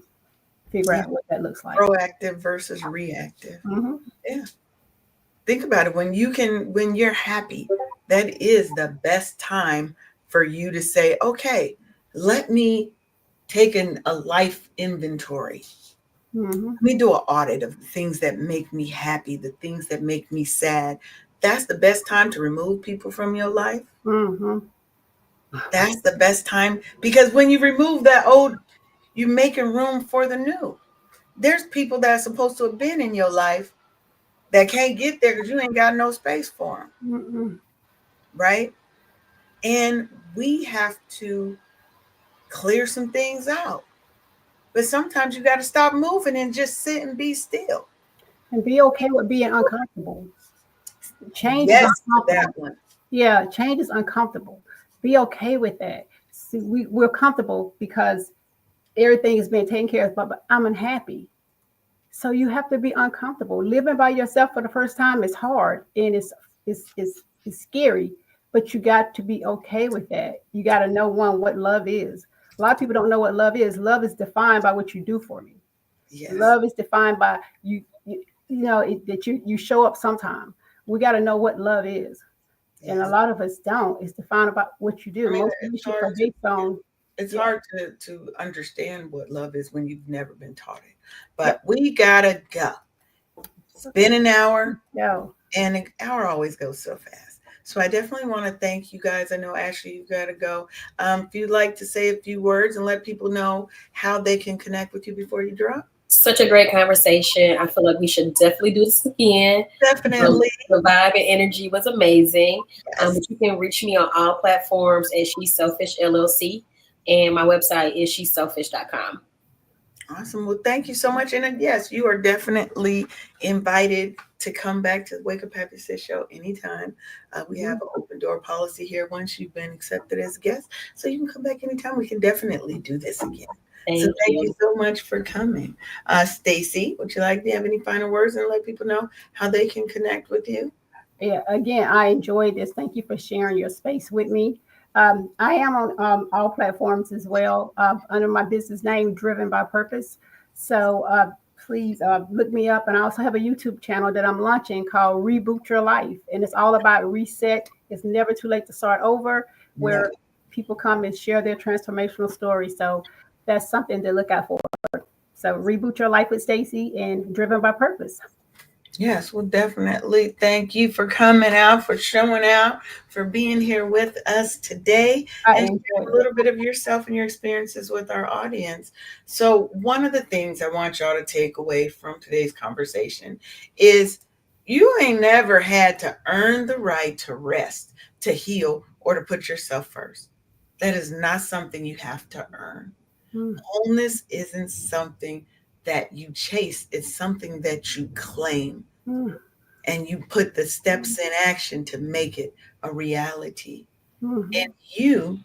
figure Yeah. out what that looks like. Proactive versus reactive. Mm-hmm. Yeah. Think about it. When you're happy, that is the best time for you to say, okay, let me take a life inventory. Mm-hmm. Let me do an audit of the things that make me happy, the things that make me sad. That's the best time to remove people from your life. Mm-hmm. That's the best time, because when you remove that old, you're making room for the new. There's people that are supposed to have been in your life that can't get there because you ain't got no space for them, Mm-hmm. right? And we have to clear some things out. But sometimes you got to stop moving and just sit and be still. And be okay with being uncomfortable. Change is Yes, to that uncomfortable. one. Yeah, change is uncomfortable. Be okay with that. See, we're comfortable because everything is being taken care of, but I'm unhappy. So you have to be uncomfortable. Living by yourself for the first time is hard and it's scary, but you got to be okay with that. You got to know what love is. A lot of people don't know what love is. Love is defined by what you do for me. Yes. Love is defined by that you show up sometime. We got to know what love is. Yes. And a lot of us don't. It's defined about what you do. I mean, Most relationships are based on. It's Yeah. hard to understand what love is when you've never been taught it. But we gotta go. It's been an hour, and an hour always goes so fast. So I definitely want to thank you guys. I know, Ashley, you got to go. If you'd like to say a few words and let people know how they can connect with you before you drop. Such a great conversation. I feel like we should definitely do this again. Definitely. The vibe and energy was amazing. Yes. But you can reach me on all platforms at She's Selfish LLC. And my website is sheselfish.com. Awesome. Well, thank you so much. And yes, you are definitely invited to come back to the Wake Up Happy Sis show anytime. We have an open door policy here once you've been accepted as a guest. So you can come back anytime. We can definitely do this again. Thank you so much for coming. Stacey, would you like to have any final words and let people know how they can connect with you? Yeah, again, I enjoyed this. Thank you for sharing your space with me. I am on all platforms as well under my business name, Driven by Purpose. So please look me up. And I also have a YouTube channel that I'm launching called Reboot Your Life. And it's all about reset. It's never too late to start over, where people come and share their transformational story. So that's something to look out for. So Reboot Your Life with Stacey and Driven by Purpose. Yes, well, definitely. Thank you for coming out, for showing out, for being here with us today, and share a little bit of yourself and your experiences with our audience. So one of the things I want y'all to take away from today's conversation is you ain't never had to earn the right to rest, to heal, or to put yourself first. That is not something you have to earn. Wholeness isn't something that you chase, it's something that you claim and you put the steps in action to make it a reality. And you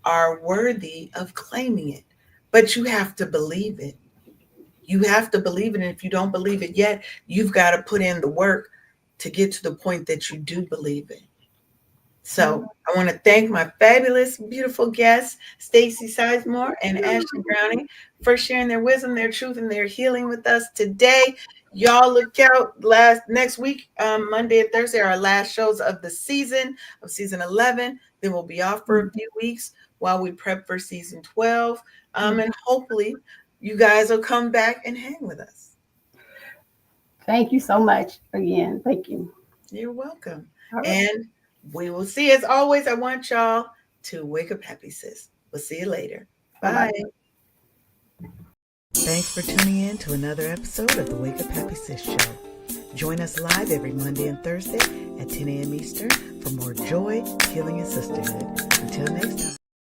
are worthy of claiming it, but you have to believe it. You have to believe it. And if you don't believe it yet, you've got to put in the work to get to the point that you do believe it. So I want to thank my fabulous, beautiful guests, Stacey Sizemore and Ashley Browning, for sharing their wisdom, their truth, and their healing with us today. Y'all look out next week, Monday and Thursday, our last shows of the season, of season 11. Then we'll be off for a few weeks while we prep for season 12. And hopefully you guys will come back and hang with us. Thank you so much again. Thank you. You're welcome. Right. And we will see. As always, I want y'all to wake up happy, sis. We'll see you later. Bye. Thanks for tuning in to another episode of the Wake Up Happy Sis show. Join us live every Monday and Thursday at 10 a.m. Eastern for more joy, healing, and sisterhood. Until next time.